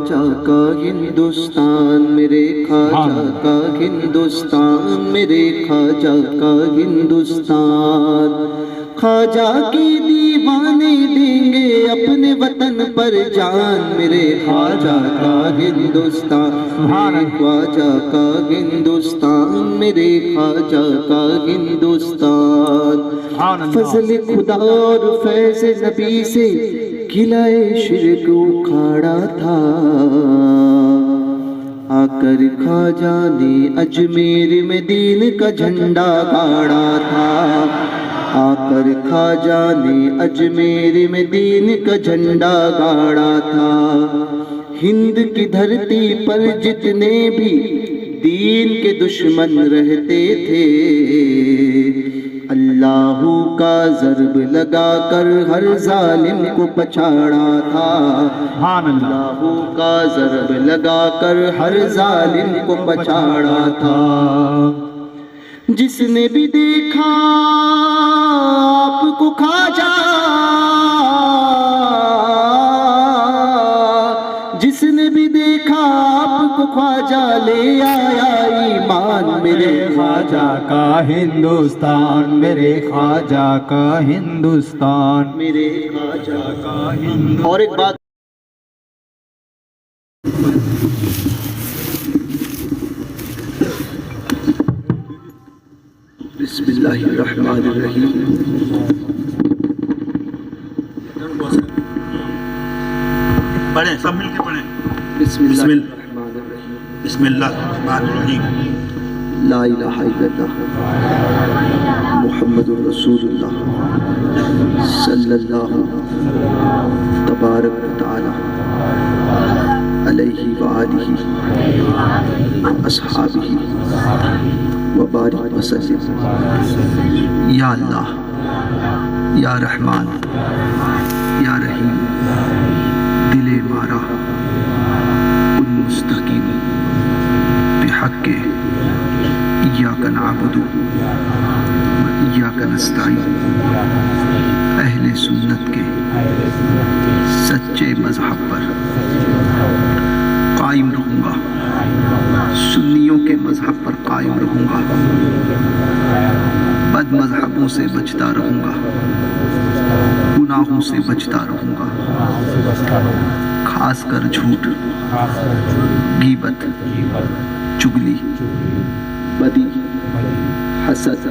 خواجہ کا ہندوستان، میرے خواجہ کا ہندوستان، میرے خواجہ کا ہندوستان۔ خواجہ کی دیوانے دیں گے اپنے وطن پر جان، میرے خواجہ کا ہندوستان، میرے خواجہ کا ہندوستان، میرے خواجہ کا ہندوستان۔ فضل خدا اور فیض نبی سے قلعہ شرک اکھاڑا تھا، آ کر خواجہ نے اجمیر میں دین کا جھنڈا گاڑا تھا، آ کر خواجہ نے اجمیر میں دین کا جھنڈا گاڑا تھا۔ ہند کی دھرتی پر جتنے بھی دین کے دشمن رہتے تھے، اللہ کا ضرب لگا کر ہر ظالم کو پچھاڑا تھا، اللہ کا ضرب لگا کر ہر ظالم کو پچھاڑا تھا۔ جس نے بھی دیکھا آپ کو خواجہ، جس نے بھی دیکھا آپ کو خواجہ لے آیا ایمان، میرے خواجہ کا ہندوستان، میرے خواجہ کا ہندوستان، میرے خواجہ کا ہندوستان۔ اور ایک بات بسم اللہ الرحمن الرحیم۔ پڑھیں، سب مل کے پڑھیں۔ بسم اللہ الرحمن الرحیم۔ بسم اللہ الرحمن الرحیم۔ لا الہ الا اللہ محمد رسول اللہ صلی اللہ تبارک و تعالی علیہ وآلہ اصحابہ وبارک وسلم۔ یا اللہ، یا رحمان، یا رحیم، دل مارا کن مستقیم بحق ایاک نعبد و ایاک نستعین۔ اہل سنت کے سچے مذہب پر قائم رہوں گا، سنیوں کے مذہب پر قائم رہوں گا، بد مذہبوں سے بچتا رہوں گا، گناہوں سے بچتا رہوں گا، خاص کر جھوٹ، غیبت، چغلی، بدی، حسد،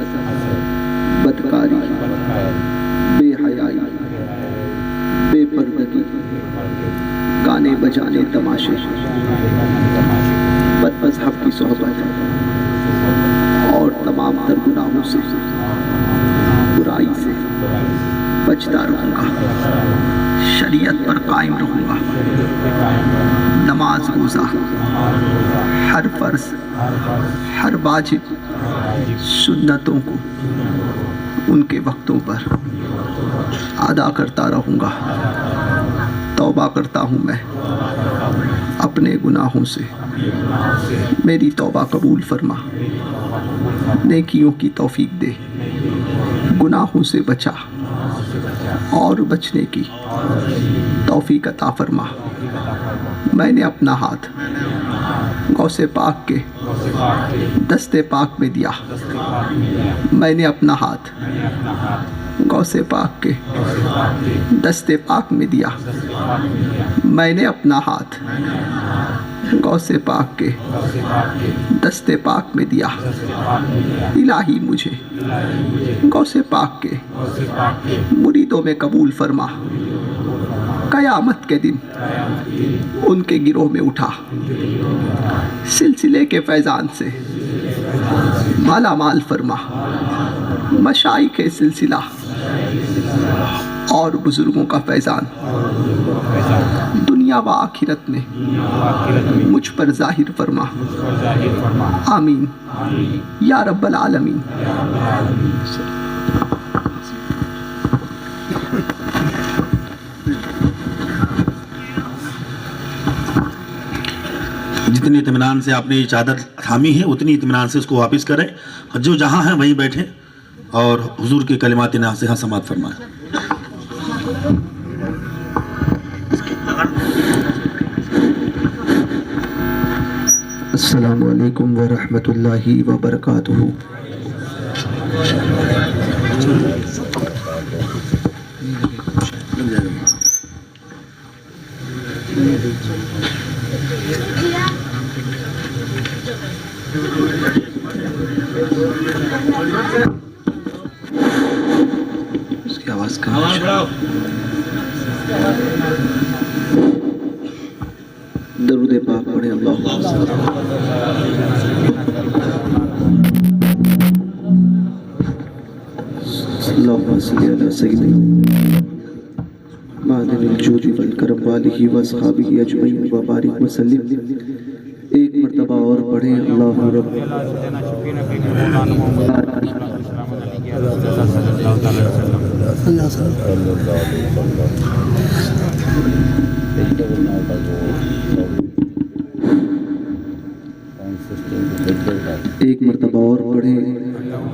بدکاری، بے حیائی، بے پردگی، گانے بجانے، تماشے، بد مذہب کی صحبت اور تمام تر گناہوں سے، برائی سے بچتا رہوں گا، شریعت پر قائم رہوں گا، نماز روزہ، ہر فرض، ہر واجب، سنتوں کو ان کے وقتوں پر ادا کرتا رہوں گا۔ توبہ کرتا ہوں میں اپنے گناہوں سے، میری توبہ قبول فرما، نیکیوں کی توفیق دے، گناہوں سے بچا اور بچنے کی توفیق عطا فرما۔ میں نے اپنا ہاتھ غوث پاک کے دست پاک میں دیا، میں نے اپنا ہاتھ غوث پاک کے دست پاک میں دیا، میں نے اپنا ہاتھ غوث پاک کے دست پاک میں دیا۔ الہی مجھے غوث پاک کے مریدوں میں قبول فرما، قیامت کے دن ان کے گروہ میں اٹھا، سلسلے کے فیضان سے مالا مال فرما، مشائخ سلسلہ اور بزرگوں کا فیضان دنیا و آخرت میں مجھ پر ظاہر فرما، آمین یا رب العالمین۔ جتنی اطمینان سے آپ نے یہ چادر تھامی ہے اتنی اطمینان سے اس کو واپس کریں، اور جو جہاں ہیں وہیں بیٹھیں اور حضور کے کلمات ناصحہ سماعت فرمائیں۔ السلام علیکم ورحمۃ اللہ وبرکاتہ. اس کی آواز کم درود پاک پڑھیں. اللہم صلی علی سیدنا معدن الجود والکرم والہ واصحابہ اجمعین وبارک وسلم. ایک مرتبہ اور پڑھیں. اللہ رب ایک مرتبہ اور پڑھیں.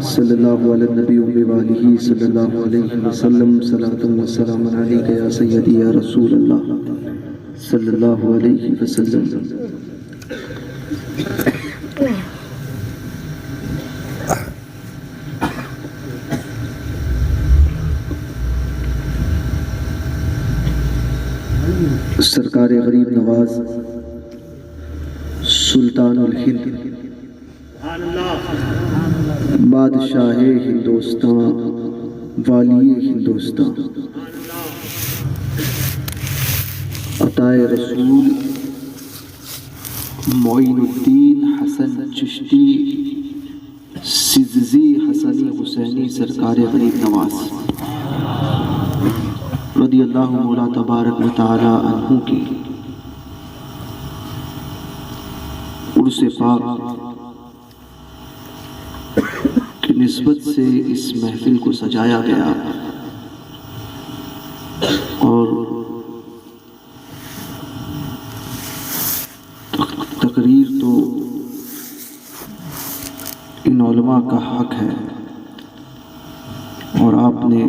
صلی اللہ علیہ نبی وآلہ صلی اللہ علیہ وسلم. صلاۃ و سلام علیک یا سیدی یا رسول اللہ صلی اللہ علیہ وسلم. سرکار غریب نواز سلطان الہند بادشاہ ہندوستان والی ہندوستان عطائے رسول معین الدین حسن چشتی سجزی حسنی حسینی سرکار غریب نواز رضی اللہ مولا تبارک و تعالی عنہ کی عرس پاک کی نسبت سے اس محفل کو سجایا گیا اور تقریر تو ان علماء کا حق ہے اور آپ نے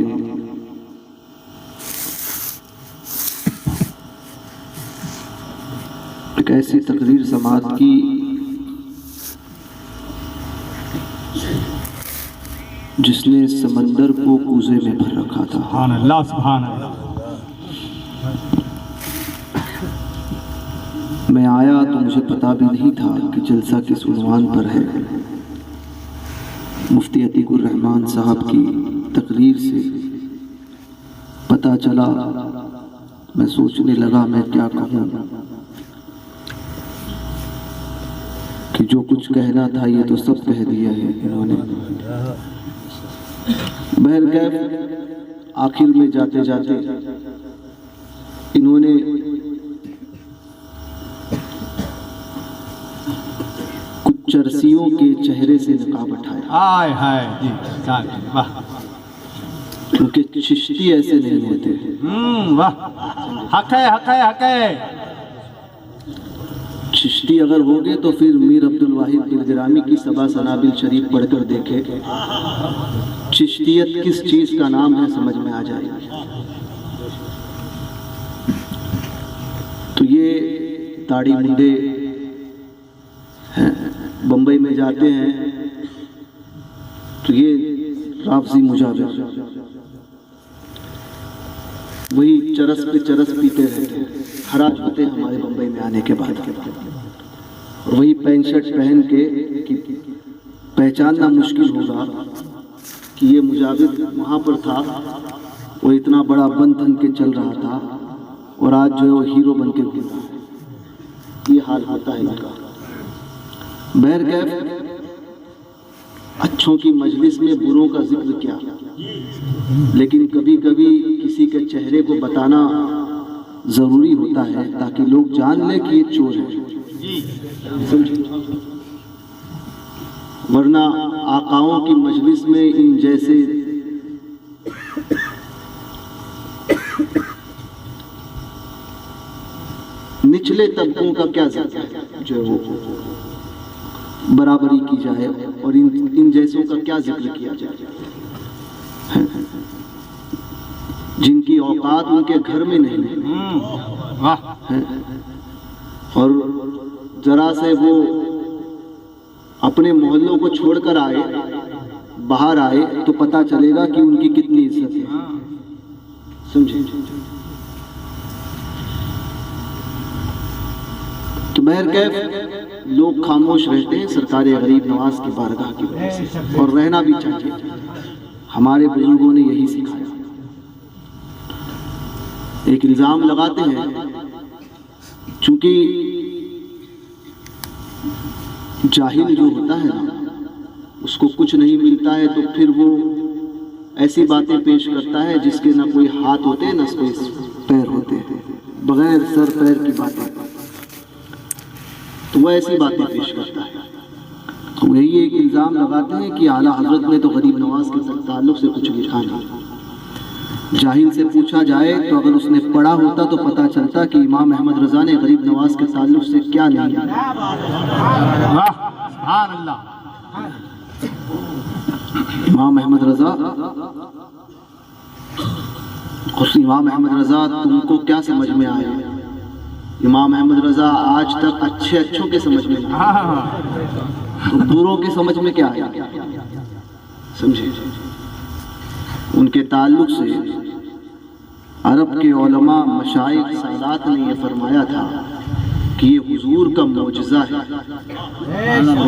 ایک ایسی تقریر سماعت کی جس نے سمندر کو کوزے میں بھر رکھا تھا. سبحان اللہ سبحان اللہ. میں آیا تو مجھے پتا بھی نہیں تھا کہ جلسہ کس عنوان پر ہے. مفتی عتیق الرحمان صاحب کی تقریر سے پتا چلا. میں سوچنے لگا میں کیا کہوں کہ جو کچھ کہنا تھا یہ تو سب کہہ دیا ہے انہوں نے. بہرکیف آخر میں جاتے جاتے انہوں نے کچھ چرسیوں کے چہرے سے نقاب اٹھایا. ہائے ہائے جی واہ کیونکہ چشتی ایسے نہیں ہوتے. واہ حق ہے حق ہے حق ہے. چشتی اگر ہوگے تو پھر میر عبدالواحد گرگرامی کی سبا سنابل شریف پڑھ کر دیکھے چشتیت کس چیز کا نام ہے سمجھ میں آ جائے. تو یہ داڑھی منڈے بمبئی میں جاتے ہیں تو یہ رافضی مجاور وہی چرس پہ چرس پیتے رہتے ہیں. حراج ہوتے ہیں ہمارے بمبئی میں آنے کے بعد اور وہی پینٹ شرٹ پہن کے پہچاننا مشکل ہوگا کہ یہ مجاور وہاں پر تھا. وہ اتنا بڑا بن تھن کے چل رہا تھا اور آج جو ہے وہ ہیرو بن کے گھوم رہا ہے. یہ حال ہوتا ہے ان کا. بہرکیف اچھوں کی مجلس میں بروں کا ذکر کیا لیکن کبھی کبھی کسی کے چہرے کو بتانا ضروری ہوتا ہے تاکہ لوگ جان لیں کہ یہ چور ہے. ورنہ آقاؤں کی مجلس میں ان جیسے نچلے طبقوں کا کیا ذکر ہے جو وہ برابری کی جائے اور ان جیسوں کا کیا ذکر کیا جائے جن کی اوقات ان کے گھر میں نہیں ہے اور ذرا سے وہ اپنے محلوں کو چھوڑ کر آئے، باہر آئے تو پتہ چلے گا کہ ان کی کتنی عزت ہے. سمجھے؟ تو بہرکیف لوگ خاموش رہتے ہیں سرکار غریب نواز کی بارگاہ کی وجہ سے، اور رہنا بھی چاہیے. ہمارے بزرگوں نے یہی سکھایا. ایک الزام لگاتے ہیں چونکہ جاہل جو ہوتا ہے نا، اس کو کچھ نہیں ملتا ہے تو پھر وہ ایسی باتیں پیش کرتا ہے جس کے نہ کوئی ہاتھ ہوتے ہیں نہ کوئی پیر ہوتے ہیں، بغیر سر پیر کی باتیں، تو وہ ایسی باتیں پیش کرتا ہے. تو یہی ایک الزام لگاتے ہیں کہ اعلیٰ حضرت نے تو غریب نواز کے تعلق سے کچھ لکھا نہیں. جاہل سے پوچھا جائے تو اگر اس نے پڑھا ہوتا تو پتہ چلتا کہ امام احمد رضا نے غریب نواز کے تعلق سے کیا نہیں لکھا. سبحان اللہ. امام احمد رضا، امام احمد رضا تم کو کیا سمجھ میں آئے؟ امام احمد رضا آج تک اچھوں کے سمجھ میں آئے، تو بروں کے سمجھ میں کیا آیا؟ سمجھے؟ ان کے تعلق سے عرب کے علماء مشائخ سادات نے یہ فرمایا تھا کہ یہ حضور کا معجزہ ہے.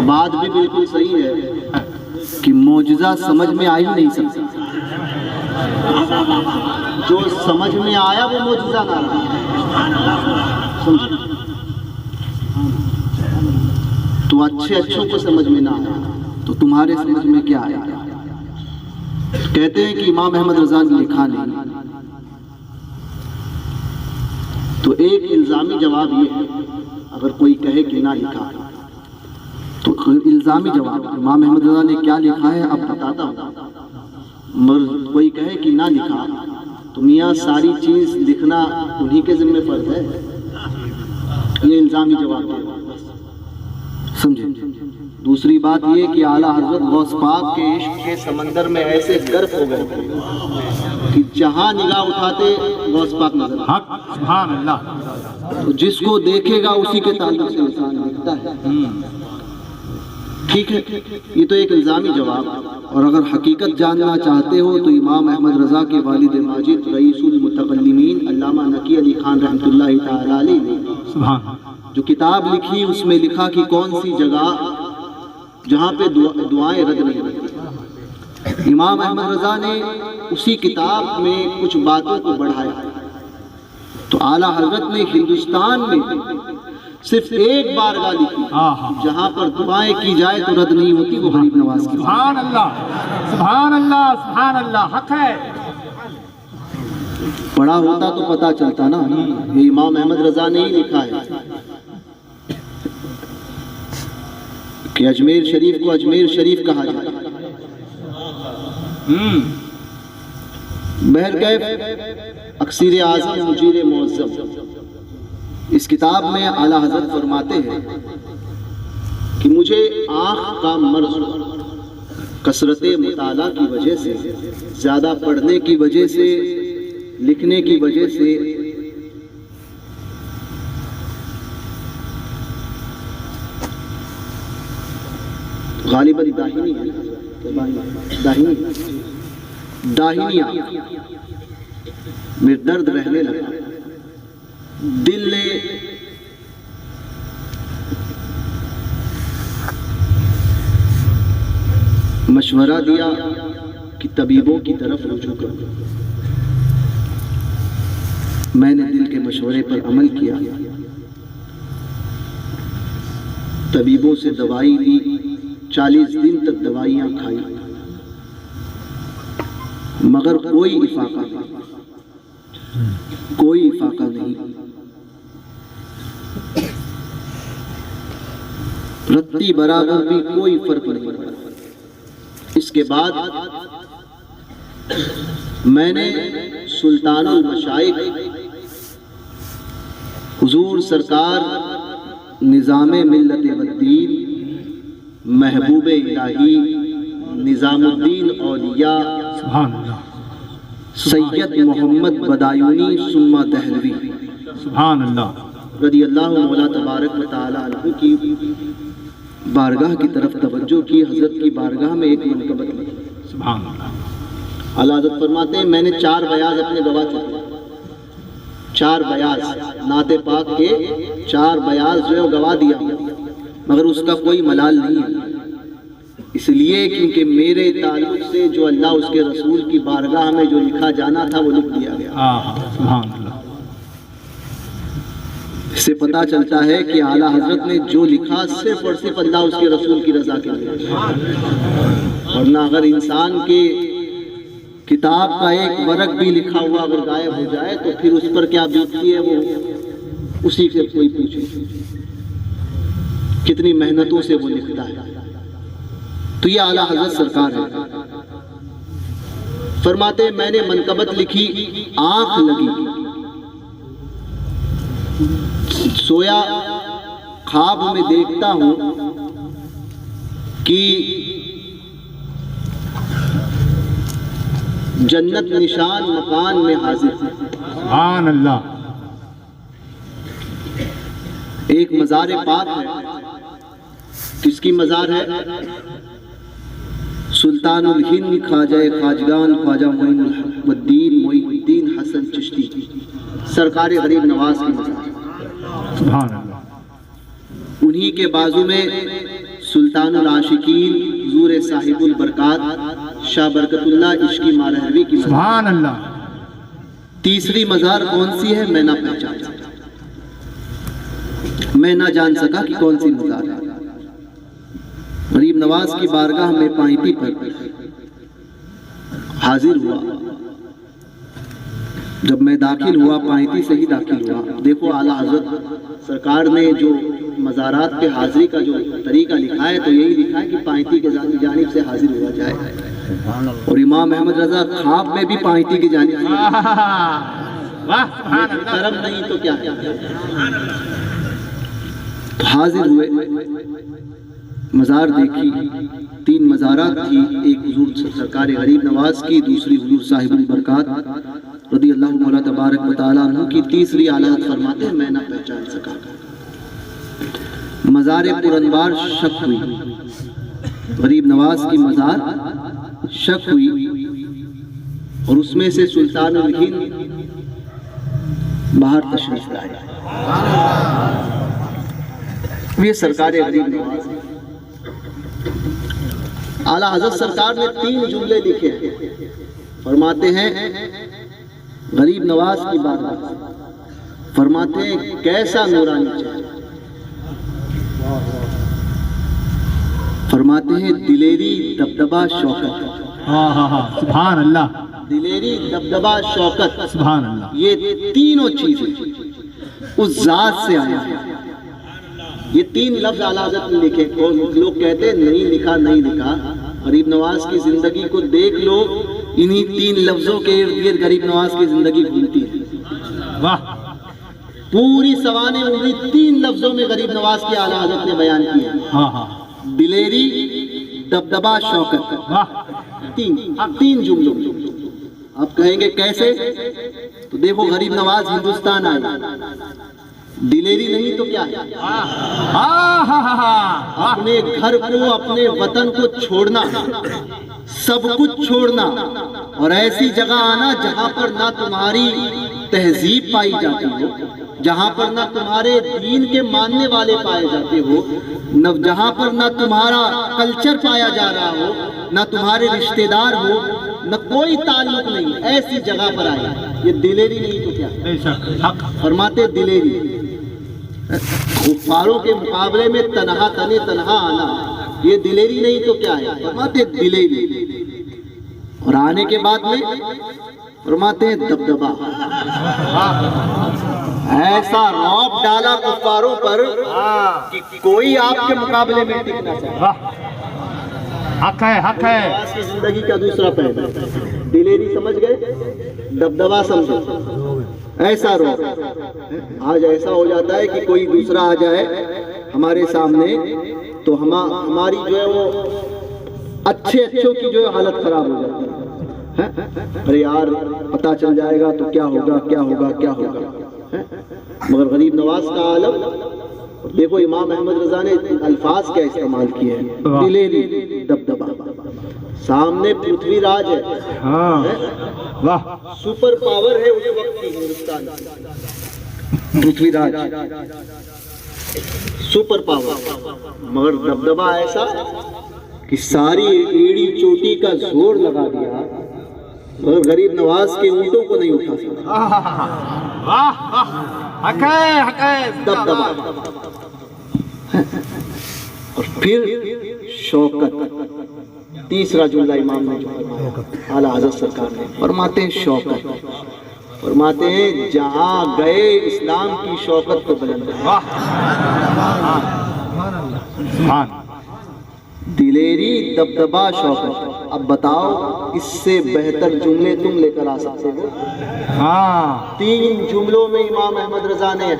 بات بھی بالکل صحیح ہے کہ معجزہ سمجھ میں آ ہی نہیں سکتا. جو سمجھ میں آیا وہ معجزہ نہ رہا. سمجھے؟ تو اچھوں کو سمجھ میں نہ آیا تو تمہارے سمجھ میں کیا آیا؟ کہتے ہیں کہ امام احمد رضا نے لکھا نہیں. تو ایک الزامی جواب یہ ہے، اگر کوئی کہے کہ نہ لکھا تو الزامی جواب امام احمد رضا نے کیا لکھا ہے اب بتاتا ہوں. مگر کوئی کہے کہ نہ لکھا تو میاں ساری چیز لکھنا انہی کے ذمہ فرض ہے. یہ الزامی جواب ہے. سمجھے؟ دوسری بات یہ کہ اعلیٰ حضرت غوث پاک کے عشق کے سمندر میں ایسے غرق ہو گئے تھے کہ جہاں نگاہ اٹھاتے غوث پاک نظر آتے. حق سبحان اللہ. تو جس کو دیکھے گا اسی کے تعلق سے انسان لکھتا ہے. ٹھیک ہے، یہ تو ایک الزامی جواب. اور اگر حقیقت جاننا چاہتے ہو تو امام احمد رضا کے والد ماجد رئیس المتکلمین علامہ نقی علی خان رحمۃ اللہ تعالی علیہ نے جو کتاب لکھی اس میں لکھا کہ کون سی جگہ جہاں پہ دعائیں رد نہیں ہوتی. امام احمد رضا نے اسی کتاب میں کچھ باتوں کو بڑھایا. تو اعلیٰ حضرت نے ہندوستان میں صرف ایک بارگاہ لکھی جہاں پر دعائیں کی جائے تو رد نہیں ہوتی، وہ غریب نواز کی. سبحان اللہ سبحان اللہ سبحان اللہ. حق ہے. پڑھا ہوتا تو پتہ چلتا نا. یہ امام احمد رضا نے ہی لکھا ہے کہ اجمیر شریف کو اجمیر شریف کہا جائے. بہرکیف اکسیر اعظم مجیر معظم اس کتاب میں اعلیٰ حضرت فرماتے ہیں کہ مجھے آنکھ کا مرض کثرت مطالعہ کی وجہ سے، زیادہ پڑھنے کی وجہ سے، لکھنے کی وجہ سے غالباً داہنی آنکھ میں درد رہنے لگا. دل نے مشورہ دیا کہ طبیبوں کی طرف رجوع کرو. میں نے دل کے مشورے پر عمل کیا، طبیبوں سے دوائی لی، 40 دن تک دوائیاں کھائی مگر کوئی افاقہ نہیں. رتی برابر بھی کوئی فرق نہیں پڑا. اس کے بعد میں نے سلطان المشائخ حضور سرکار نظام ملت والدین محبوب الہی نظام الدین اولیاء سبحان اللہ سید محمد بدایونی ثم دہلوی سبحان اللہ رضی اللہ مولا تبارک و تعالی عنہ کی بارگاہ کی طرف توجہ کی، حضرت کی بارگاہ میں ایک منقبت لکھی۔ سبحان اللہ۔ اعلیٰ حضرت فرماتے ہیں میں نے 4 بیاض اپنے گواہ چکے، 4 بیاض نعت پاک کے 4 بیاض جو ہے گواہ دیا، مگر اس کا کوئی ملال نہیں ہے، اس لیے کیونکہ میرے تعلق سے جو اللہ اس کے رسول کی بارگاہ میں جو لکھا جانا تھا وہ لکھ دیا گیا۔ سبحان اللہ۔ اس سے پتہ چلتا ہے کہ اعلیٰ حضرت نے جو لکھا صرف اور صرف اللہ اس کے رسول کی رضا کے لیے، ورنہ اگر انسان کے کتاب کا ایک ورق بھی لکھا ہوا اگر غائب ہو جائے تو پھر اس پر کیا بیتتی ہے وہ اسی سے کوئی پوچھے، کتنی محنتوں سے وہ لکھتا ہے۔ تو یہ اعلیٰ حضرت سرکار ہے۔ فرماتے ہیں میں نے منقبت لکھی، آنکھ لگی، سویا خواب میں دیکھتا ہوں کہ جنت نشان مکان میں حاضر ہے۔ سبحان اللہ۔ ایک مزار پاک ہے، کس کی مزار ہے؟ سلطان الہند خواجہ خواجگان خواجہ معین الدین حسن چشتی سرکار غریب نواز کی مزار۔ سبحان اللہ۔ انہی کے بازو میں سلطان العاشقین حضور صاحب البرکات شاہ برکت اللہ عشقی مالہروی کی مزار۔ سبحان اللہ۔ تیسری مزار کون سی ہے میں نہ پہچان سکا، میں نہ جان سکا کہ کون سی مزار ہے۔ غریب نواز کی بارگاہ میں پائنتی پر حاضر ہوا، جب میں داخل ہوا پائنتی سے ہی داخل ہوا۔ دیکھو اعلیٰ حضرت سرکار نے جو مزارات پہ حاضری کا جو طریقہ لکھا ہے تو یہی لکھا ہے کہ پائنتی کے جانب سے حاضر ہوا جائے، اور امام احمد رضا خواب میں بھی پائنتی کی جانب سے کرم نہیں تو کیا ہے، تو حاضر ہوئے، مزار دیکھی، 3 مزارات تھی، ایک حضور سرکار غریب نواز کی، دوسری حضور صاحب البرکات رضی اللہ مولا تبارک و تعالیٰ عنہ کی، تیسری اعلیٰ حضرت فرماتے ہیں میں نہ پہچان سکا۔ مزار پرانوار شک ہوئی، غریب نواز کی مزار شک ہوئی، اور اس میں سے سلطان الہند باہر تشریف لائے۔ یہ سرکار غریب نواز ہے۔ اعلیٰ حضرت سرکار نے 3 جملے لکھے ہیں، فرماتے ہیں غریب نواز کی بات، فرماتے ہیں کیسا نورانی چہرہ، فرماتے ہیں دلیری دبدبا شوکت۔ سبحان اللہ۔ دلیری دبدبا شوکت، سبحان اللہ۔ یہ تینوں چیزیں اس ذات سے آیا ہے۔ یہ 3 لفظ اعلیٰ حضرت نے لکھے، اور لوگ کہتے ہیں نہیں لکھا نہیں لکھا، غریب نواز کی زندگی کو دیکھ لو، انہی 3 لفظوں کے ارد گرد غریب نواز کی زندگی گھومتی ہے۔ واہ۔ پوری سوانح عمری 3 لفظوں میں غریب نواز کی اعلیٰ حضرت نے بیان کی ہے، دلیری دبدبا شوکت، 3 جملوں۔ آپ کہیں گے کیسے؟ تو دیکھو غریب نواز ہندوستان آئے، دلیری نہیں تو کیا ہے؟ اپنے گھر کو اپنے وطن کو چھوڑنا، سب کچھ چھوڑنا، اور ایسی جگہ آنا جہاں پر نہ تمہاری تہذیب پائی جاتی ہو، جہاں پر نہ تمہارے دین کے ماننے والے پائے جاتے ہو، جہاں پر نہ تمہارا کلچر پایا جا رہا ہو، نہ تمہارے رشتہ دار ہو، نہ کوئی تعلق نہیں، ایسی جگہ پر آئے، یہ دلیری نہیں تو کیا؟ فرماتے دلیری، کفاروں کے مقابلے میں تنہا آنا، یہ دلیری نہیں تو کیا ہے؟ فرماتے دلیری، اور آنے کے بعد میں فرماتے ہیں دبدبا، ایسا رعب ڈالا کفاروں پر کہ کوئی آپ کے مقابلے میں ٹک نہ سکے۔ حق ہے، حق ہے۔ نواز کی زندگی کا دوسرا پہلو، دلیری سمجھ گئے، دبدبا سمجھو، ایسا رعب۔ آج ایسا ہو جاتا ہے کہ کوئی دوسرا آ جائے ہمارے سامنے تو ہماری جو ہے وہ اچھوں کی جو ہے حالت خراب ہو جاتی ہے، ارے یار پتہ چل جائے گا تو کیا ہوگا کیا ہوگا کیا ہوگا، مگر غریب نواز کا عالم دیکھو امام احمد رضا نے الفاظ کیا استعمال کیے ہیں، دلیری دبدبا، سامنے پرتھوی راج ہے، ہاں واہ سپر پاور ہے اس وقت کی ہندوستان کی، پرتھوی راج سپر پاور، مگر دبدبا ایسا کہ ساری ایڑی چوٹی کا زور لگا دیا مگر غریب نواز کے اونٹوں کو نہیں اٹھا سکا۔ واہ واہ حق ہے دبدبا اور پھر شوکت، تیسرا جملہ امام نے جو فرمایا اعلیٰ حضرت سرکار نے فرماتے ہیں شوکت، فرماتے ہیں جہاں گئے اسلام کی شوکت کو بلند ہے۔ سبحان دلیری دبدبا شوکت، اب بتاؤ اس سے بہتر جملے تم لے کر آ سکتے ہو؟ ہاں 3 جملوں میں امام احمد رضا نے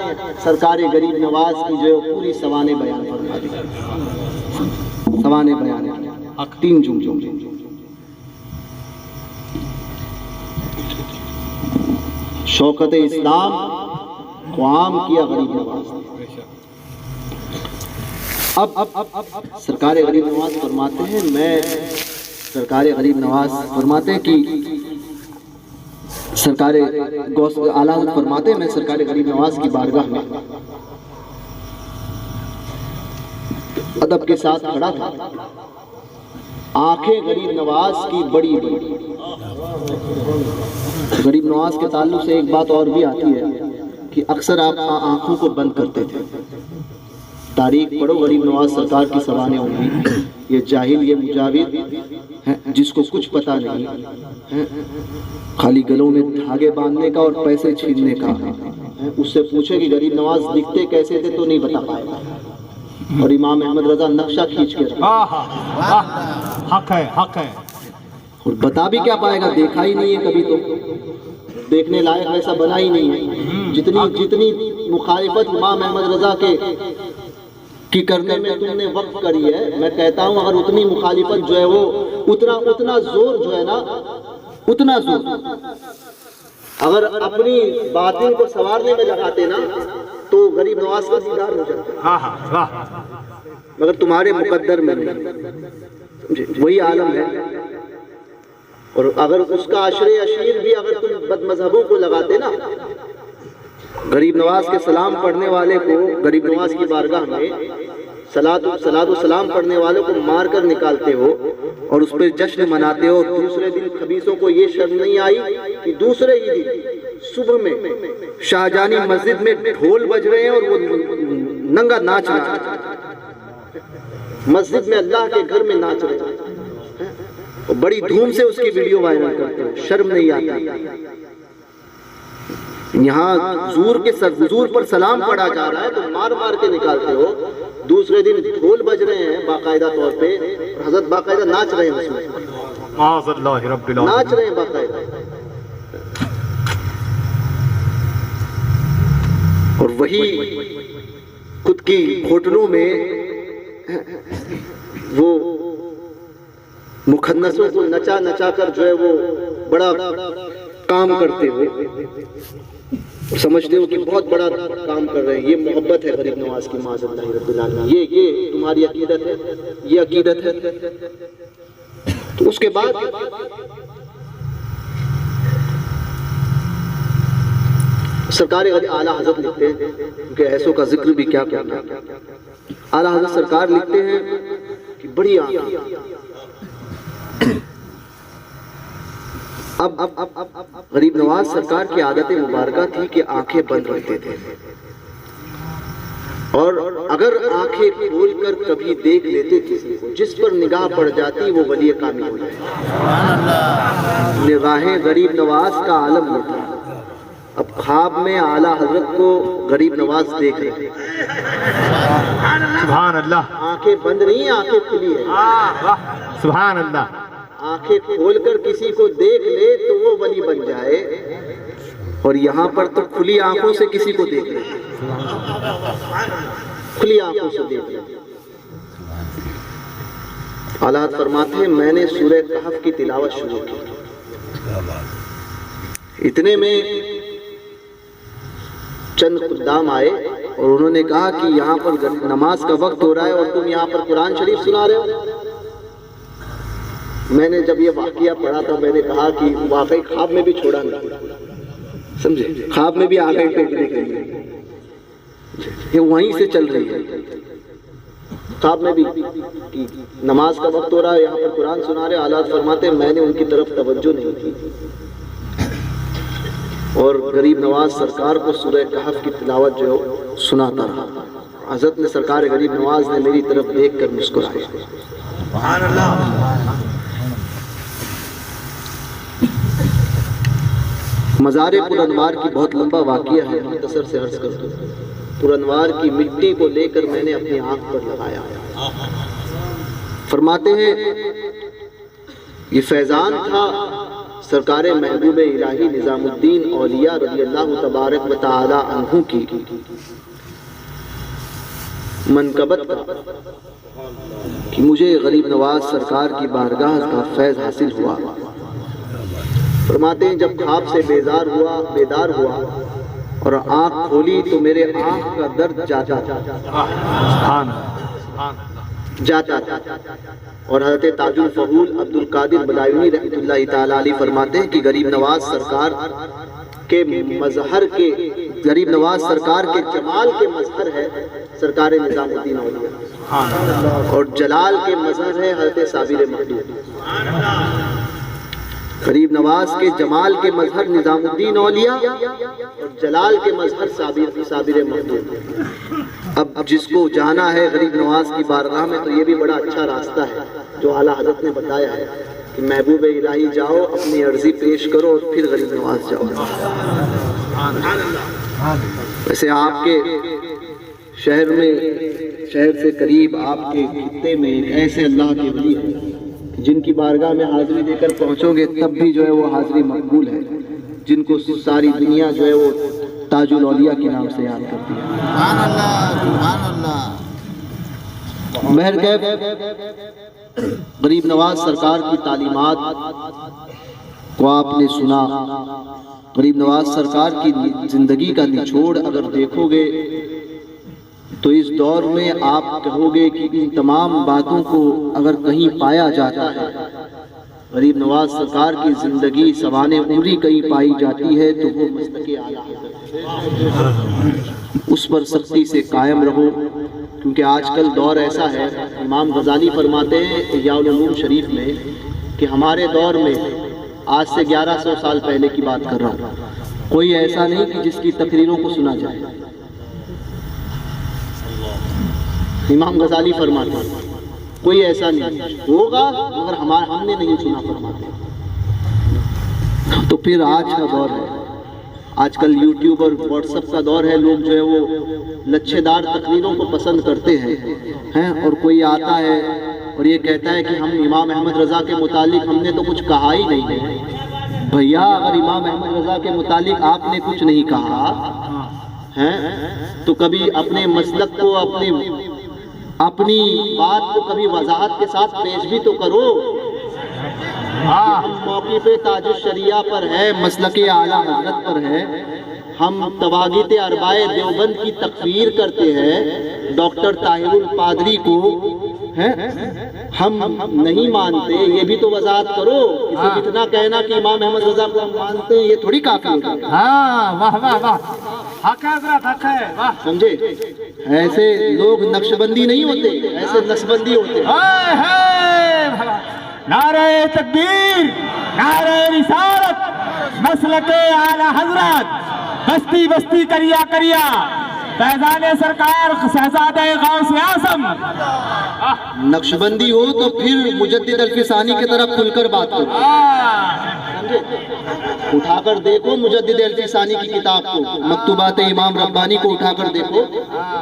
سرکار غریب نواز کی جو پوری سوانح بیان فرما دی، سوانح بیان 3 جملوں میں۔ شوکت اسلام کو عام کیا غریب نواز نے۔ اب سرکار غریب نواز فرماتے ہیں، سرکار غریب نواز فرماتے ہیں کہ سرکار اعلیٰ حضرت فرماتے ہیں میں سرکار غریب نواز کی بارگاہ میں ادب کے ساتھ کھڑا تھا، آنکھیں غریب نواز کی بڑی بڑی، غریب نواز کے تعلق سے ایک بات اور بھی آتی ہے کہ اکثر آپ آنکھوں کو بند کرتے تھے۔ تاریخ پڑھو غریب نواز سرکار کی سوانح ہوں گی، یہ جاہل یہ مجاور جس کو کچھ پتا نہیں، خالی گلوں میں دھاگے باندھنے کا اور پیسے چھیننے کا، اس سے پوچھے کہ غریب نواز دکھتے کیسے تھے تو نہیں بتا پائے گا، اور امام احمد رضا نقشہ کھینچ کے رکھا، حق ہے اور بتا بھی کیا پائے گا، دیکھا ہی نہیں ہے کبھی، تو دیکھنے لائق ایسا بنا ہی نہیں ہے۔ جتنی مخالفت امام احمد رضا کی کرنے میں تم نے وقت کری ہے، میں کہتا ہوں اگر اتنی مخالفت جو ہے وہ اتنا زور جو ہے نا، اتنا زور اگر اپنی باطن کو سنوارنے میں لگاتے نا تو غریب نواز کا دیدار ہو جاتا، مگر تمہارے مقدر میں نہیں، وہی عالم ہے۔ اور اگر اس کا عشر عشیر بھی اگر تم بد مذہبوں کو لگاتے نا، غریب نواز کے سلام پڑھنے والے کو غریب نواز کی بارگاہ میں صلاۃ و سلام پڑھنے والوں کو مار کر نکالتے ہو اور اس پہ جشن مناتے ہو، دوسرے دن خبیثوں کو یہ شرم نہیں آئی کہ دوسرے ہی دن صبح میں شاہجہانی مسجد میں ڈھول بج رہے ہیں اور وہ ننگا ناچ رہا ہے، مسجد میں اللہ کے گھر میں ناچ رہے ہیں، بڑی دھوم سے اس کی ویڈیو وائرل کرتے ہو، شرم نہیں آتی؟ یہاں حضور پر سلام پڑھا جا رہا ہے تو مار مار کے نکالتے ہو، دوسرے دن ڈھول بج رہے ہیں باقاعدہ طور پہ، اور حضرت باقاعدہ ناچ رہے ہیں، اس میں ناچ رہے ہیں باقاعدہ، اور وہی خود کی ہوٹلوں میں وہ مخنثوں کو نچا نچا کر جو ہے وہ بڑا کام کرتے ہو، سمجھتے ہو کہ بہت بڑا کام کر رہے ہیں، یہ محبت ہے غریب نواز کی معاذ اللہ رب العالمین، یہ تمہاری عقیدت ہے، یہ عقیدت ہے۔ تو اس کے بعد سرکار اعلیٰ حضرت لکھتے ہیں، کیونکہ ایسوں کا ذکر بھی کیا کرنا، اعلیٰ حضرت سرکار لکھتے ہیں کہ بڑی آنکھیں، اب غریب نواز سرکار کی عادت مبارکہ تھی کہ آنکھیں بند رکھتے تھے، اور اگر آنکھیں کھول کر کبھی دیکھ لیتے کسی کو، جس پر نگاہ پڑ جاتی وہ ولی کامل ہو جائے۔ نگاہیں غریب نواز کا عالم ہوتا، اب خواب میں اعلیٰ حضرت کو غریب نواز دیکھ رہے ہیں، سبحان اللہ، آنکھیں بند نہیں، آنکھیں کھلی ہے، سبحان اللہ، آنکھیں کھول کر کسی کو دیکھ لے تو وہ ولی بن جائے، اور یہاں پر تو کھلی آنکھوں سے کسی کو دیکھ لے، کھلی آنکھوں سے دیکھ لے۔ اعلیٰ فرماتے ہیں میں نے سورہ کہف کی تلاوت شروع کی، اتنے میں چند خدام آئے اور انہوں نے کہا کہ یہاں پر نماز کا وقت ہو رہا ہے اور تم یہاں پر قرآن شریف سنا رہے ہو. میں نے جب یہ واقعہ پڑھا تھا میں نے کہا کہ واقعی خواب میں بھی چھوڑا نہیں, سمجھے, خواب میں بھی آ گئے ٹیکنے کے لیے, یہ وہیں سے چل رہی ہے. خواب میں بھی کہ نماز کا وقت ہو رہا ہے, یہاں پر قرآن سنا رہے, حالات فرماتے ہیں میں نے ان کی طرف توجہ نہیں کی اور غریب نواز سرکار کو سورہ کہف کی تلاوت جو سناتا رہا. حضرت نے سرکار غریب نواز نے میری طرف دیکھ کر مسکرایا. سبحان اللہ. مزار پر انوار کی بہت لمبا واقعہ ہے, مختصر سے عرض کرتا ہوں. پر انوار کی مٹی کو لے کر میں نے اپنی آنکھ پر لگایا. فرماتے ہیں یہ فیضان تھا سرکار محبوب الہی نظام الدین اولیاء رضی اللہ تبارک و تعالی عنہ کی منقبت کا کہ مجھے غریب نواز سرکار کی بارگاہ کا فیض حاصل ہوا. فرماتے ہیں جب خواب سے بیدار ہوا اور آنکھ کھولی تو میرے آنکھ کا درد جاتا تھا. اور حضرت تاج الفضول عبد القادر بدایونی رحمۃ اللہ تعالی علیہ فرماتے ہیں کہ غریب نواز سرکار کے مظہر کے جمال کے مظہر ہے سرکار نظام الدین اولیاء, اور جلال کے مظہر ہے حضرت صابر مخدوم. غریب نواز کے جمال کے مظہر نظام الدین اولیاء اور جلال کے مظہر صابر مخدوم. اب جس کو جانا ہے غریب نواز کی بارگاہ میں تو یہ بھی بڑا اچھا راستہ ہے جو اعلیٰ حضرت نے بتایا ہے کہ محبوب الہی جاؤ, اپنی عرضی پیش کرو اور پھر غریب نواز جاؤ. ویسے آپ کے شہر سے قریب آپ کے خطے میں ایک ایسے اللہ کے ولی ہیں جن کی بارگاہ میں حاضری دے کر پہنچو گے تب بھی جو ہے وہ حاضری مقبول ہے, جن کو ساری دنیا جو ہے وہ تاج الاولیاء کے نام سے یاد کرتی ہے. سبحان اللہ, سبحان اللہ. مہرکیف غریب نواز سرکار کی تعلیمات کو آپ نے سنا. غریب نواز سرکار کی زندگی کا نچوڑ اگر دیکھو گے تو اس دور میں آپ کہو گے کہ ان تمام باتوں کو اگر کہیں پایا جاتا ہے, غریب نواز سرکار کی زندگی سوانح عمری کہیں پائی جاتی ہے تو وہ مسلک اعلیٰ حضرت. اس پر سختی سے قائم رہو, کیونکہ آج کل دور ایسا ہے. امام غزالی فرماتے ہیں احیاء العلوم شریف میں کہ ہمارے دور میں آج سے 1100 سال پہلے کی بات کر رہا ہوں, کوئی ایسا نہیں کہ جس کی تقریروں کو سنا جائے. امام غزالی فرماتے ہیں کوئی ایسا نہیں ہوگا مگر ہم نے نہیں سنا. فرماتے تو پھر آج کا دور ہے, آج کل یوٹیوب اور واٹس ایپ کا دور ہے. لوگ جو ہے وہ لچھے دار تقریروں کو پسند کرتے ہیں اور کوئی آتا ہے اور یہ کہتا ہے کہ ہم امام احمد رضا کے متعلق ہم نے تو کچھ کہا ہی نہیں ہے. بھیا اگر امام احمد رضا کے متعلق آپ نے کچھ نہیں کہا تو کبھی اپنے مسلک کو اپنی بات کو کبھی وضاحت کے ساتھ پیش بھی تو کرو. ہم موقع پہ تاج الشریعہ پر ہے, مسلک اعلیٰ حضرت پر ہے, ہم تواغیت اربائے دیوبند کی تکفیر کرتے ہیں, ڈاکٹر طاہر القادری کو ہم نہیں مانتے, یہ بھی تو وضاحت کرو. صرف اتنا کہنا کہ امام احمد رضا کو ہم مانتے ہیں یہ تھوڑی کافی ہوگا. سمجھے, ایسے لوگ نقش بندی نہیں ہوتے, ایسے نقش بندی ہوتے. نعرہ تکبیر, نعرہ رسالت, مسلک اعلی حضرت, بستی بستی کریا کریا, فیضان سرکار شہزادہ غوث اعظم. نقش بندی ہو تو پھر مجدد الفسانی کی طرف کھل کر بات کرو. اٹھا کر دیکھو مجدد الفسانی کی کتاب کو, مکتوبات امام ربانی کو اٹھا کر دیکھو,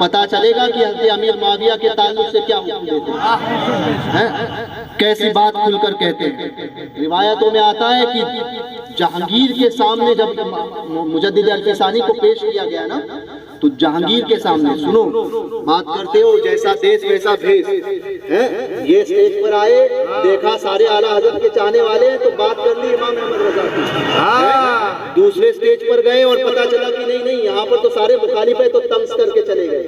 پتا چلے گا کہ حضرت امیر معاویہ کے تعلق سے کیا حکم دیتے ہیں, کیسی بات کھل کر کہتے ہیں. روایتوں میں آتا ہے کہ جہانگیر کے سامنے جب مجدد الفسانی کو پیش کیا گیا نا تو جہانگیر کے سامنے سنو بات کرتے ہو جیسا دیس ویسا بھیس, یہ اسٹیج پر آئے, دیکھا سارے اعلیٰ حضرت کے چاہنے والے ہیں تو بات کر لی امام احمد رضا کی. دوسرے سٹیج پر گئے اور پتا چلا کہ نہیں یہاں پر تو سارے مخالف ہیں تو طمس کر کے چلے گئے.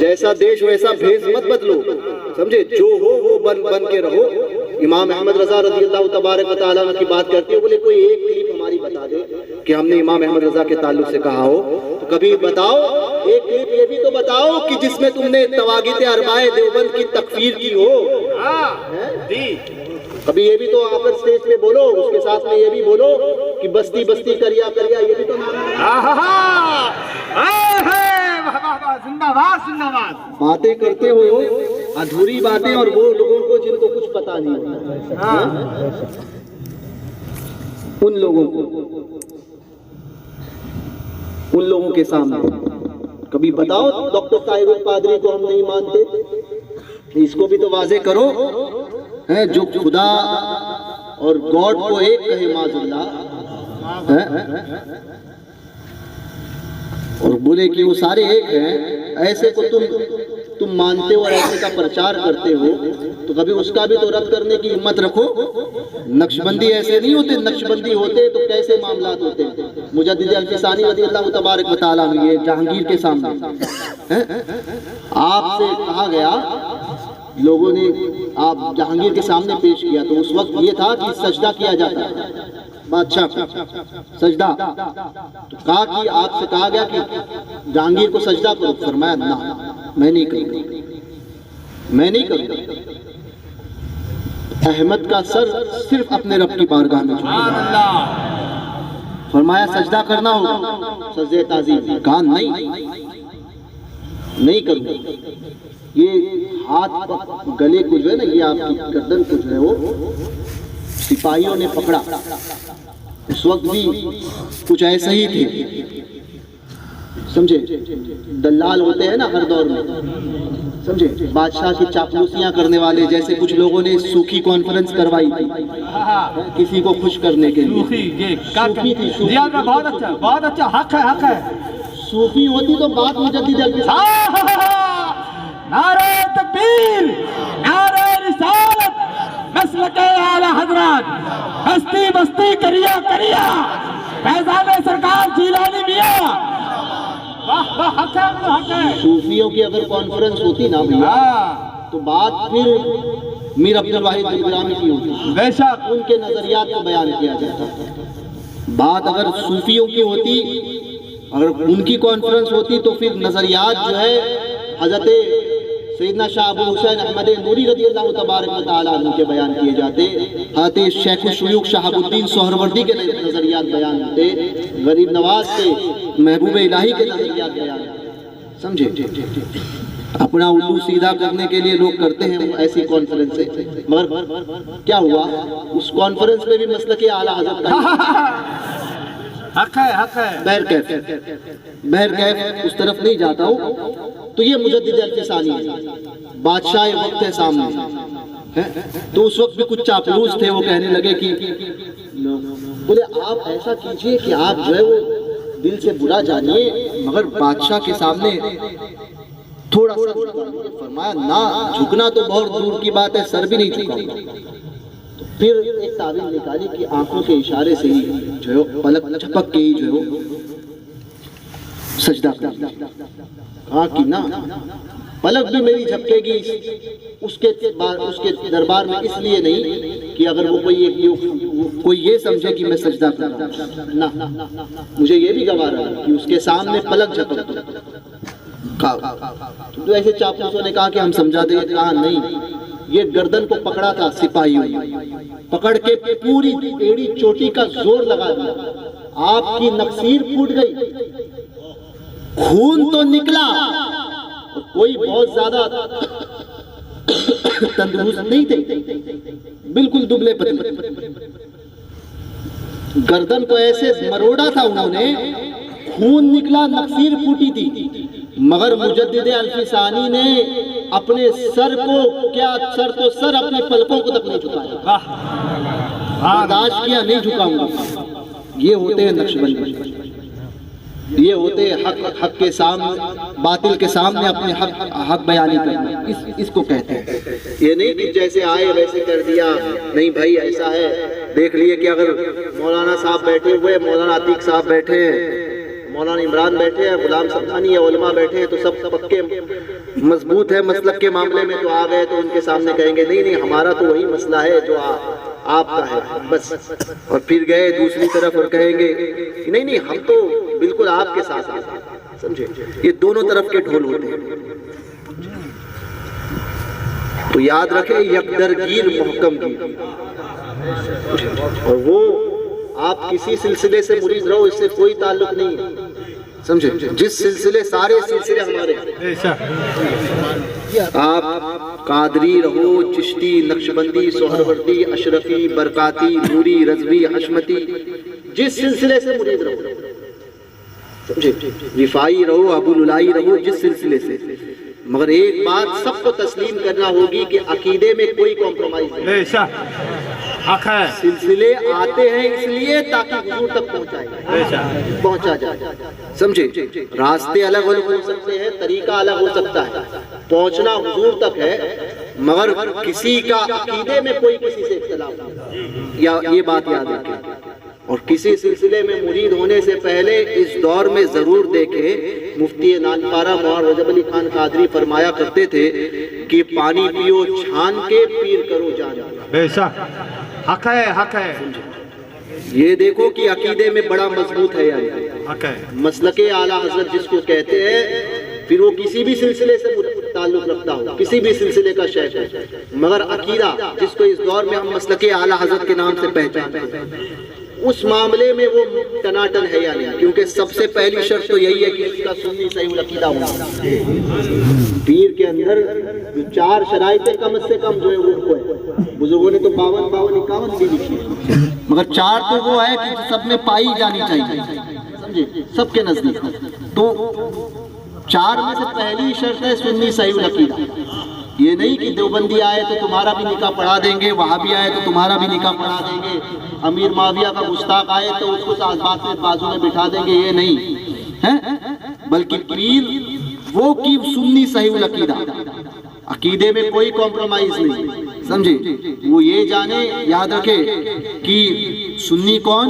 جیسا دیش ویسا بھیس مت بدلو, سمجھے, جو ہو وہ بن کے رہو. امام احمد رضا رضی اللہ تبارک و تعالیٰ کی بات کرتے ہیں, بولے کوئی ایک کلپ ہماری بتا دے کہ ہم نے امام احمد رضا کے تعلق سے کہا ہو, تو کبھی بتاؤ ایک کلپ یہ بھی تو بتاؤ کہ جس میں تم نے تواغیت اربعہ دیوبند کی تکفیر کی ہو. کبھی یہ بھی تو آ کر سٹیج پہ بولو, اس کے ساتھ میں یہ بھی بولو کہ بستی بستی کریا یہ بھی تو باتیں کرتے ہو, ادھوری باتیں, اور وہ لوگوں کو جن کو کچھ پتا نہیں, ان لوگوں کے سامنے کبھی بتاؤ ڈاکٹر طاہر القادری کو ہم نہیں مانتے, اس کو بھی تو واضح کرو جو خدا اور گاڈ کو ایک کہے معاذ اللہ, اور بولے کہ وہ سارے ایک ہیں, ایسے کو تم مانتے ہو اور ایسے کا پرچار کرتے ہو, تو کبھی اس کا بھی تو رد کرنے کی ہمت رکھو. نقشبندی ایسے نہیں ہوتے, نقشبندی ہوتے تو کیسے معاملات ہوتے. مجدد الفسانی رضی اللہ تبارک و تعالیٰ عنہ یہ جہانگیر کے سامنے آپ سے کہا گیا, لوگوں نے آپ جہانگیر کے سامنے پیش کیا, تو اس وقت یہ تھا کہ سجدہ کیا جاتا ہے بادشاہ کو, سجدہ. تو کہا کہ آپ سے کہا گیا کہ جہانگیر کو سجدہ کرو, فرمایا نہ میں نہیں کروں گا. احمد کا سر صرف اپنے رب کی بارگاہ میں جھکا, فرمایا سجدہ کرنا ہوگا, سجدہ تعظیم. کہا نہیں کروں گا. یہ ہاتھ گلے کو جو ہے نا, یہ آپ کی گردن کو جو ہے وہ سپاہیوں نے پکڑا, اس وقت بھی کچھ ایسا ہی تھے, سمجھے, دلال ہوتے ہیں نا ہر دور میں, سمجھے, بادشاہ کی چاپلوسیاں کرنے والے, جیسے کچھ لوگوں نے سوکھی کانفرنس کروائی تھی کسی کو خوش کرنے کے لیے. بہت اچھا, حق ہے. صوفی ہوتی تو بات مجدد الفسانی. نعرہ تکبیر, نعرہ رسالت, مسلک اعلی حضرات, بستی بستی کریا فیضان سرکار جیلانی میاں. حق ہے. صوفیوں کی اگر کانفرنس ہوتی نا بھیا, تو بات پھر میر عبد الواحد گلگرامی کی ہوتی, بے شک ان کے نظریات کو بیان کیا جاتا. بات اگر صوفیوں کی ہوتی, اگر ان کی کانفرنس ہوتی, تو پھر نظریات جو ہے حضرت سیدنا شاہ ابو حسین احمد نوری رضی اللہ تبارک و تعالیٰ عنہ کے بیان کیے جاتے, حضرت شیخ الشیوخ شہاب الدین سہروردی کے نظریات بیان ہوتے, غریب نواز کے, محبوب الہی کے نظریات بیان ہوتے, سمجھے. اپنا الو سیدھا کرنے کے لیے لوگ کرتے ہیں ایسی کانفرنس سے, مگر کیا ہوا, اس کانفرنس میں بھی مسلک اعلیٰ حضرت کا حق ہے. بہرکیف اس طرف نہیں جاتا ہوں. تو یہ مجدد الفسانی ہے, بادشاہ وقت ہے سامنے. تو اس وقت بھی کچھ چاپلوس تھے, وہ کہنے لگے کہ بولے آپ ایسا کیجئے کہ آپ جو ہے وہ دل سے برا جانیے, مگر بادشاہ کے سامنے تھوڑا سا. فرمایا نہ, جھکنا تو بہت دور کی بات ہے, سر بھی نہیں جھکاؤں. پھر ایک تعبیر نکالی کہ آنکھوں کے اشارے سے ہی جو ہے پلک جھپک کے ہی جو ہے سجدہ کرنا. کہا کہ نہ, پلک بھی میری جھپکے گی اس کے دربار میں اس لیے نہیں کہ اگر وہ کوئی یہ سمجھے کہ میں سجدہ کر رہا ہوں, نہ, مجھے یہ بھی گوارا ہے کہ اس کے سامنے پلک جھپک دو. تو ایسے چاپلوسوں نے کہا کہ ہم سمجھا دیں. کہا نہیں, یہ گردن کو پکڑا تھا سپاہیوں, پکڑ کے پوری ایڑی چوٹی کا زور لگا دیا, آپ کی نقصیر پھوٹ گئی, خون تو نکلا, کوئی بہت زیادہ تندرست نہیں تھے, بالکل دبلے پتلے. گردن کو ایسے مروڑا تھا انہوں نے, خون نکلا, نقصیر پھوٹی تھی, مگر مجدد الفسانی نے اپنے سر کو, کیا سر تو سر, اپنے پلکوں کو تک نہیں جھکایا, برداشت کیا, نہیں جھکاؤں گا. یہ ہوتے ہیں نقشبندی, یہ ہوتے ہیں حق کے سامنے, باطل کے سامنے اپنے حق بیانی کرنا, اس کو کہتے ہیں. یہ نہیں کہ جیسے آئے ویسے کر دیا, نہیں بھائی ایسا ہے دیکھ لیے کہ اگر مولانا صاحب بیٹھے ہوئے، مولانا عتیق صاحب بیٹھے ہیں، مولانا عمران بیٹھے ہیں، غلام سبحانی یا علماء بیٹھے ہیں، تو سب پکے مضبوط ہے مسلک کے معاملے میں، تو آ گئے تو ان کے سامنے کہیں گے نہیں نہیں ہمارا تو وہی مسئلہ ہے جو آپ کا ہے بس، اور پھر گئے دوسری طرف اور کہیں گے کہ نہیں نہیں ہم تو بالکل آپ کے ساتھ ہیں، سمجھے؟ یہ دونوں طرف کے ڈھول ہوتے ہیں، تو یاد رکھیں یکدرگیر محکم گیر، اور وہ آپ کسی سلسلے سے مرید رہو اس سے کوئی تعلق نہیں ہے، سمجھے؟ جس سلسلے سارے سلسلے ہمارے ہیں، آپ قادری رہو، چشتی، نقشبندی، سہروردی، اشرفی، برکاتی، نوری، رضوی، حشمتی، جس سلسلے سے مرید رہو، سمجھے؟ رفائی رہو، ابو للائی رہو، جس سلسلے سے، مگر ایک بات سب کو تسلیم کرنا ہوگی کہ عقیدے میں کوئی کمپرومائز نہیں، سلسلے آتے ہیں اس لیے تاکہ حضور تک پہنچا جائے، سمجھے؟ راستے الگ الگ ہو سکتے ہیں، طریقہ الگ ہو سکتا ہے، پہنچنا حضور تک ہے، مگر کسی کا عقیدے میں کوئی کسی سے اختلاف نہیں، یا یہ بات یاد رکھیں۔ اور کسی سلسلے میں مرید ہونے سے پہلے اس دور میں ضرور دیکھیں، مفتی نانپارہ مولانا رجب علی خان قادری فرمایا کرتے تھے کہ پانی پیو چھان کے، پیر کرو جان۔ بے شک حق ہے، حق ہے، یہ دیکھو کہ عقیدے میں بڑا مضبوط ہے، یعنی حق ہے، مسلک اعلیٰ حضرت جس کو کہتے ہیں، پھر وہ کسی بھی سلسلے سے تعلق رکھتا ہو، کسی بھی سلسلے کا شیخ ہے، مگر عقیدہ جس کو اس دور میں ہم مسلک اعلیٰ حضرت کے نام سے پہچانتے ہیں، اس معاملے میں وہ ٹناٹن ہے یا نہیں، کیونکہ سب سے پہلی شرط تو یہی ہے کہ اس کا سنی صحیح العقیدہ ہونا۔ پیر کے اندر جو 4 شرائط کم سے کم جو ہے وہ ہے، بزرگوں نے تو 52 51 بھی لکھی ہے، مگر 4 تو وہ ہے کہ سب میں پائی جانی چاہیے، سمجھے؟ سب کے نزدیک، تو 4 میں سے پہلی شرط ہے سنی صحیح العقیدہ۔ یہ نہیں کہ دیوبندی آئے تو تمہارا بھی نکاح پڑھا دیں گے، وہابی آئے تو تمہارا بھی نکاح پڑھا دیں گے، امیر معاویہ کا گستاخ آئے تو اس کو بازو میں بٹھا دیں گے، یہ نہیں ہے، بلکہ پیر وہ کی سنی صحیح العقیدہ، عقیدے میں کوئی کمپرومائز نہیں، سمجھے؟ وہ یہ جانے، یاد رکھے کہ سنی کون؟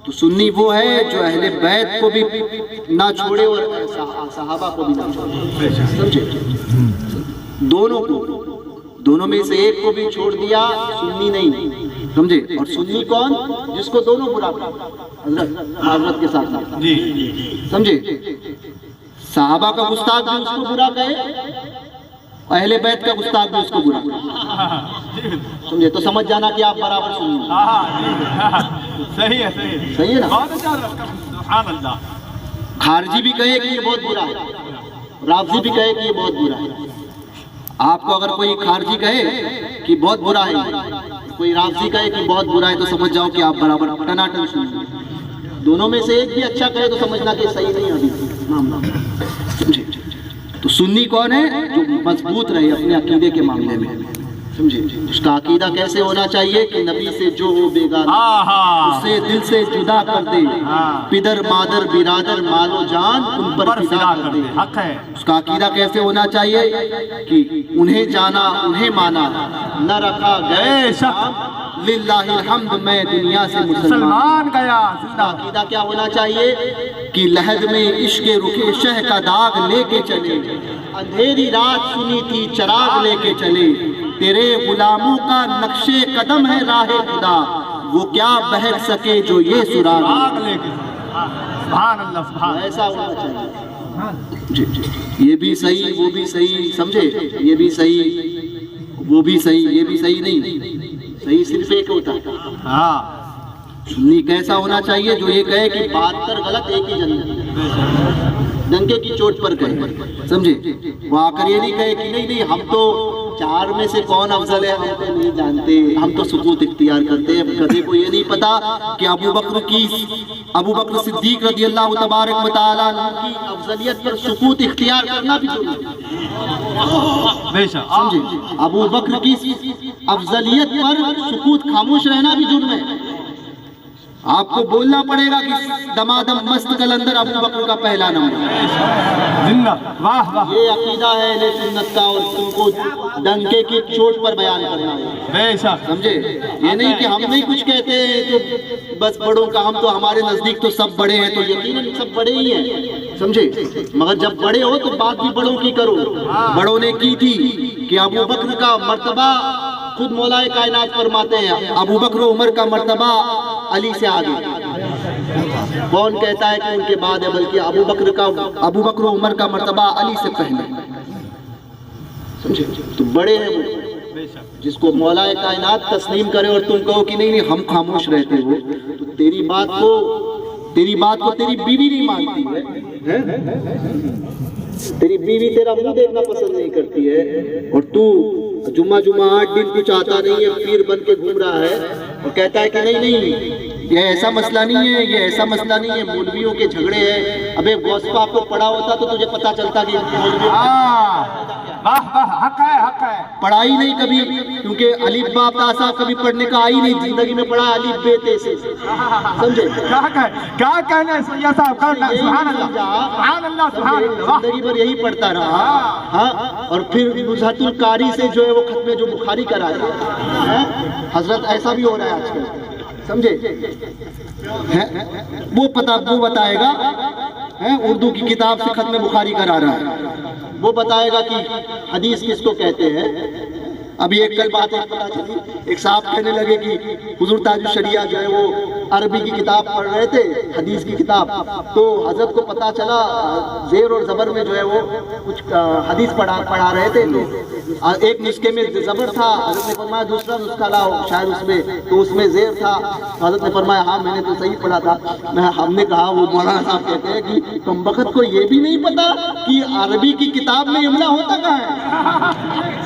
تو سنی وہ ہے جو اہل بیت کو بھی نہ چھوڑے اور صحابہ کو بھی نہ چھوڑے، سمجھے؟ دونوں میں سے ایک کو بھی چھوڑ دیا سنی نہیں، سمجھے؟ اور سنی کون؟ جس کو دونوں برا کرے، حضرت کے ساتھ، سمجھے؟ صحابہ کا گستاخ بھی اس کو برا کہے، اہل بیت کا گستاخ بھی اس کو برا کہے، سمجھے؟ تو سمجھ جانا کہ آپ برابر سنی، صحیح ہے نا؟ خارجی بھی کہے کہ یہ بہت برا ہے، رافضی بھی کہے کہ یہ بہت برا ہے، آپ کو اگر کوئی خارجی کہے کہ بہت برا ہے، کوئی رافضی کہے کہ بہت برا ہے، تو سمجھ جاؤ کہ آپ برابر ٹناٹن سنیں، دونوں میں سے ایک بھی اچھا کہے تو سمجھنا کہ صحیح نہیں ابھی معاملہ، سمجھے؟ تو سنی کون ہے؟ جو مضبوط رہے اپنے عقیدے کے معاملے میں، سمجھے؟ اس کا عقیدہ کیسے ہونا چاہیے کہ نبی سے جو ہو بیگانہ، اسے دل سے جدا کر دے، پدر مادر برادر مال و جان ان پر فدا کر دے، حق ہے۔ اس کا عقیدہ کیسے ہونا چاہیے کہ انہیں جانا انہیں مانا، نہ رکھا گئے للہ الحمد میں دنیا سے مسلمان گیا۔ اس کا عقیدہ کیا ہونا چاہیے کہ لحد میں عشق رخ شہ کا داغ لے کے چلے، اندھیری رات سنی تھی چراغ لے کے چلے، تیرے غلاموں کا نقش قدم ہے راہ خدا، وہ کیا بہر سکے جو یہ سراغ لے کے، سبحان اللہ، سبحان اللہ، ایسا ہونا چاہیے۔ یہ بھی صحیح وہ بھی صحیح، سمجھے؟ یہ بھی صحیح وہ بھی صحیح، یہ بھی صحیح نہیں، صحیح صرف ایک ہوتا ہے۔ سنی کیسا ہونا چاہیے؟ جو یہ کہے کہ 72 غلط ایک ہی جنت، ڈنکے کی چوٹ پر کہے، سمجھے؟ وہ آ کر یہ نہیں کہے کہ نہیں ہم تو 4 میں سے کون افضل ہے ہم تو نہیں جانتے، ہم تو سکوت اختیار کرتے ہیں، کبھی کو یہ نہیں پتا کہ ابو بکر صدیق رضی اللہ تبارک و تعالیٰ عنہ کی افضلیت پر سکوت اختیار کرنا بھی ضروری ہے، سمجھے؟ ابو بکر کی افضلیت پر سکوت خاموش رہنا بھی جرم ہے، آپ کو بولنا پڑے گا کہ دمادم مست کلندر ابو بکر کا پہلا نمبر. زندہ واہ واہ یہ عقیدہ ہے اہل سنت کا اور تم کو ڈنکے کی چوٹ پر بیان کرنا ہے. بے شک سمجھے؟ یہ نہیں کہ ہم نہیں کچھ کہتے ہیں تو بس بڑوں کا ہم تو ہمارے نزدیک تو سب بڑے ہیں تو یقیناً سب بڑے ہی ہیں. سمجھے؟ مگر جب بڑے ہو تو بات بھی بڑوں کی کرو. بڑوں نے کی تھی کہ ابو بکر کا مرتبہ خود مولا کائنات فرماتے ہیں ابو بکر و عمر کا مرتبہ علی سے آگے. کون کہتا ہے کہ ان کے بعد ہے؟ بلکہ ابو بکر و عمر کا مرتبہ علی سے پہلے. سمجھے؟ تو بڑے ہیں وہ. جس کو مولا کائنات تسلیم کرے اور تم کہو کہ نہیں ہم خاموش رہتے ہو تو تیری بات کو تیری بیوی نہیں مانتی ہے. تیری بیوی تیرا منہ دیکھنا پسند نہیں کرتی ہے اور تو جمعہ 8 دن کچھ آتا نہیں ہے پیر بن کے گھوم رہا ہے اور کہتا ہے کہ نہیں یہ ایسا مسئلہ نہیں ہے، یہ ایسا مسئلہ نہیں ہے، مولویوں کے جھگڑے ہیں. ابے غوث پاک کو پڑھا ہوتا تو تجھے پتا چلتا کہ حق ہے پڑھائی نہیں کبھی، کیونکہ الف با تا سا کبھی پڑھنے کا آئی نہیں. زندگی میں پڑھا الف بے تے سے. سمجھے؟ کیا کہنا ہے سید صاحب؟ سبحان اللہ سبحان اللہ سبحان اللہ. زندگی بھر یہی پڑھتا رہا. ہاں اور پھر نزہۃ القاری سے جو ہے وہ ختم جو بخاری کرایا. حضرت ایسا بھی ہو رہا ہے آج کل. سمجھے؟ وہ بتائے گا اردو کی کتاب سے ختم بخاری کرا رہا ہے. وہ بتائے گا کہ حدیث کس کو کہتے ہیں. ابھی ایک کل بات پتا چلی، ایک صاحب کہنے لگے کہ حضور تاج الشریعہ جو ہے وہ عربی کی کتاب پڑھ رہے تھے، حدیث کی کتاب. تو حضرت کو پتا چلا زیر اور زبر میں جو ہے وہ کچھ حدیث پڑھا رہے تھے. تو ایک نسخے میں زبر تھا، حضرت نے فرمایا دوسرا نسخہ لاؤ شاید اس میں، تو اس میں زیر تھا. حضرت نے فرمایا ہاں میں نے تو صحیح پڑھا تھا. ہم نے کہا وہ مولانا صاحب کہتے ہیں کہ کمبخت کو یہ بھی نہیں پتا کہ عربی کی کتاب میں املا ہوتا کہاں ہے.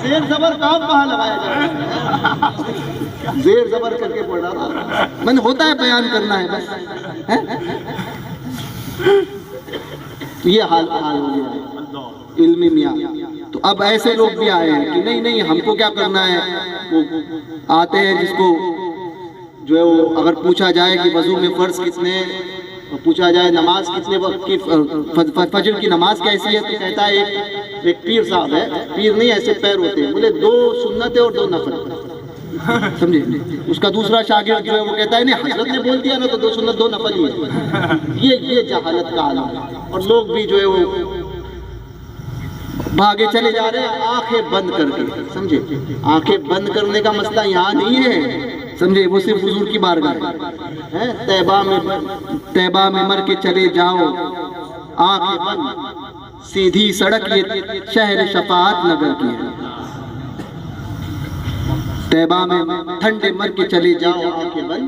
زیر زبر کہاں لگایا جائے؟ زیر زبر کر کے پڑھ رہا تھا. من ہوتا ہے بیان کرنا ہے بس. یہ حال ہو گیا ہے علمی میاں. تو اب ایسے لوگ بھی آئے ہیں کہ نہیں ہم کو کیا کرنا ہے. وہ آتے ہیں جس کو جو ہے وہ اگر پوچھا جائے کہ وضو میں فرض کتنے، پوچھا جائے نماز کتنے وقت کی، فجر کی نماز کیسی ہے، تو کہتا ہے ایک پیر صاحب ہے، پیر نہیں ایسے پیر ہوتے ہیں، بولے 2 سنت اور 2 نفل. سمجھے؟ اس کا دوسرا شاگرد جو ہے وہ کہتا ہے نہیں حضرت نے بول دیا نا تو 2 سنت 2 نفل ہی ہے. یہ جہالت کا عالم ہے. اور لوگ بھی جو ہے وہ بھاگے چلے جا رہے ہیں آنکھیں بند کر کے. سمجھے؟ آنکھیں بند کرنے کا مسئلہ یہاں نہیں ہے. سمجھے؟ وہ صرف حضور کی بارگاہ ہے. طیبہ میں مر کے چلے جاؤ آنکھیں بند، سیدھی سڑک یہ شہر شفاعت نگر کی ہے. طیبہ میں ٹھنڈے مر کے چلے جاؤ آنکھیں بند،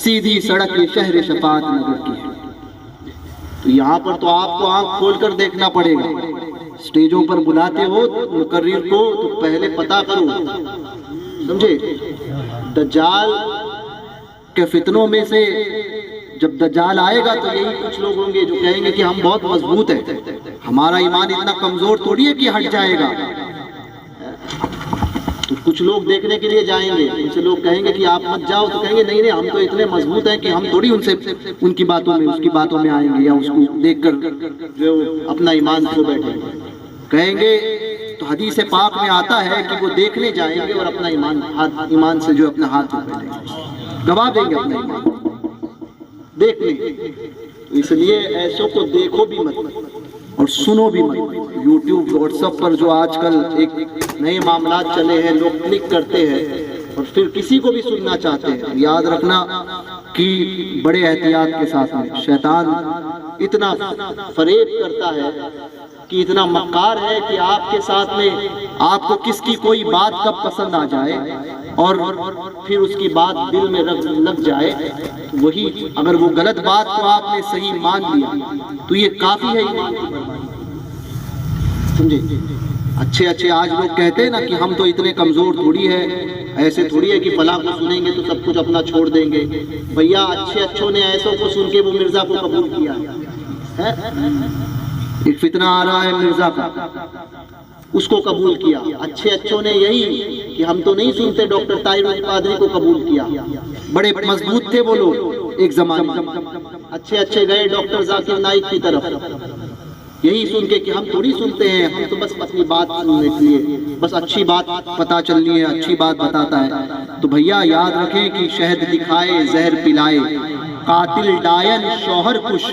سیدھی سڑک یہ شہر شفاعت نگر کی ہے. تو یہاں پر تو آپ کو آنکھ کھول کر دیکھنا پڑے گا. سٹیجوں پر بلاتے ہو مقرر کو تو پہلے پتا کرو. سمجھے؟ دجال کے فتنوں میں سے جب دجال آئے گا تو یہی کچھ لوگ ہوں گے جو کہیں گے کہ ہم بہت مضبوط ہیں، ہمارا ایمان اتنا کمزور تھوڑی ہے کہ ہٹ جائے گا. تو کچھ لوگ دیکھنے کے لیے جائیں گے، ان سے لوگ کہیں گے کہ آپ مت جاؤ، تو کہیں گے نہیں ہم تو اتنے مضبوط ہیں کہ ہم تھوڑی ان کی باتوں میں آئیں گے یا اس کو دیکھ کر جو اپنا ایمان کھو بیٹھیں گے. کہیں گے تو حدیث پاک میں آتا ہے کہ وہ دیکھنے جائیں گے اور اپنا ایمان سے جو اپنا ہاتھ اٹھا لیں گے، گواہ دیں گے اپنا ایمان دیکھنے. اس لیے ایسوں کو دیکھو بھی مت اور سنو بھی مت. یوٹیوب واٹس ایپ پر جو آج کل ایک نئے معاملات چلے ہیں، لوگ کلک کرتے ہیں اور پھر کسی کو بھی سننا چاہتے ہیں. یاد رکھنا کہ بڑے احتیاط کے ساتھ میں شیطان اتنا فریب کرتا ہے کہ اتنا مکار ہے کہ آپ کے ساتھ میں آپ کو کس کی کوئی بات کب پسند آ جائے اور پھر اس کی بات دل میں لگ جائے. وہی اگر وہ غلط بات کو آپ نے صحیح مان لیا تو یہ کافی ہے ایمان کی بربادی. سمجھے؟ اچھے آج لوگ کہتے ہیں نا کہ ہم تو اتنے کمزور تھوڑی ہے، ایسے تھوڑی ہے کہ فلاں کو سنیں گے تو سب کچھ اپنا چھوڑ دیں گے. بھیا اچھوں نے ایسوں کو سن کے وہ مرزا کو قبول کیا ہے. ایک فتنہ آ رہا ہے مرزا کا، اس کو قبول کیا. اچھوں نے یہی کہ ہم تو نہیں سنتے ڈاکٹر طاہر قادری کو قبول کیا. بڑے مضبوط تھے وہ لوگ، ایک زمانے اچھے اچھے گئے ڈاکٹر ذاکر نائک کی طرف، یہی سن کے کہ ہم تھوڑی سنتے ہیں، ہم تو بس اپنی بات سننے کے لیے، بس اچھی بات پتہ چلنی ہے، اچھی بات بتاتا ہے۔ تو بھیا یاد رکھیں کہ شہد دکھائے زہر پلائے، قاتل ڈائن شوہر کش،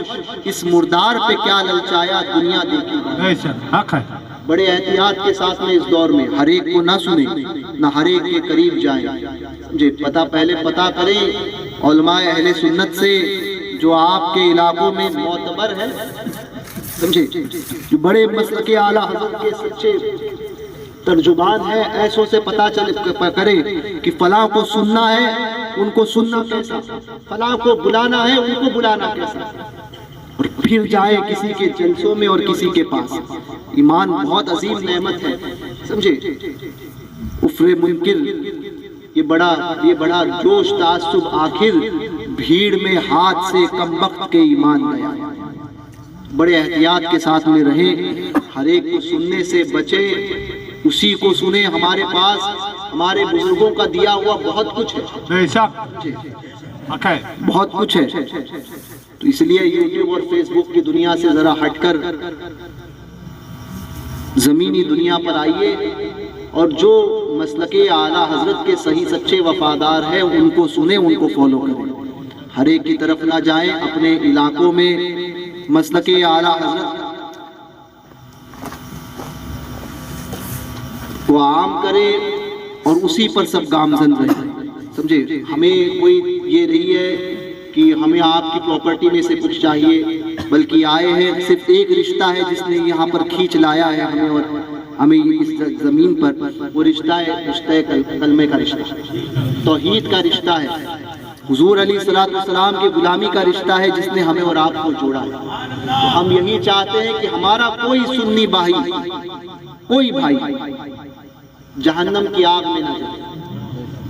اس مردار پہ کیا للچایا دنیا دیکھی۔ بے شک حق ہے۔ بڑے احتیاط کے ساتھ میں اس دور میں ہر ایک کو نہ سنیں، نہ ہر ایک کے قریب جائیں، سمجھے؟ پہلے پتہ کریں علماء اہل سنت سے جو آپ کے علاقوں میں معتبر ہے، سمجھے، جو بڑے مسلک اعلیٰ حضرت کے سچے ترجمان ہیں، ایسوں سے پتہ کرے کہ فلاں کو سننا ہے ان کو سننا کیسا، فلاں کو بلانا ہے ان کو بلانا کیسا، اور پھر جائے کسی کے جلسوں میں اور کسی کے پاس۔ ایمان بہت عظیم نعمت ہے، سمجھے؟ کفر منکر یہ بڑا جوش تعصب، آخر بھیڑ میں ہاتھ سے کم وقت کے ایمان گیا۔ بڑے احتیاط کے ساتھ میں رہیں، ہر ایک کو سننے سے بچے، اسی کو سنیں۔ ہمارے پاس ہمارے بزرگوں کا دیا ہوا بہت کچھ ہے، بے شک حق ہے۔ بہت کچھ ہے۔ تو اس لیے یوٹیوب اور فیس بک کی دنیا سے ذرا ہٹ کر زمینی دنیا پر آئیے، اور جو مسلک اعلیٰ حضرت کے صحیح سچے وفادار ہیں ان کو سنیں، ان کو فالو کریں، ہر ایک کی طرف نہ جائیں۔ اپنے علاقوں میں مسلک اعلیٰ حضرت کو عام کریں اور اسی پر سب گامزن رہیں، سمجھے؟ ہمیں کوئی یہ نہیں ہے کہ ہمیں آپ کی پراپرٹی میں سے کچھ چاہیے، بلکہ آئے ہیں صرف ایک رشتہ ہے جس نے یہاں پر کھینچ لایا ہے ہمیں، اور ہمیں اس زمین پر وہ رشتہ ہے کلمے کا رشتہ، توحید کا رشتہ ہے، حضور علیہ السلام کی غلامی کا رشتہ ہے جس نے ہمیں اور آپ کو جوڑا ہے۔ تو ہم یہی چاہتے ہیں کہ ہمارا کوئی سنی بھائی، کوئی بھائی جہنم کی آگ میں نہ جائے۔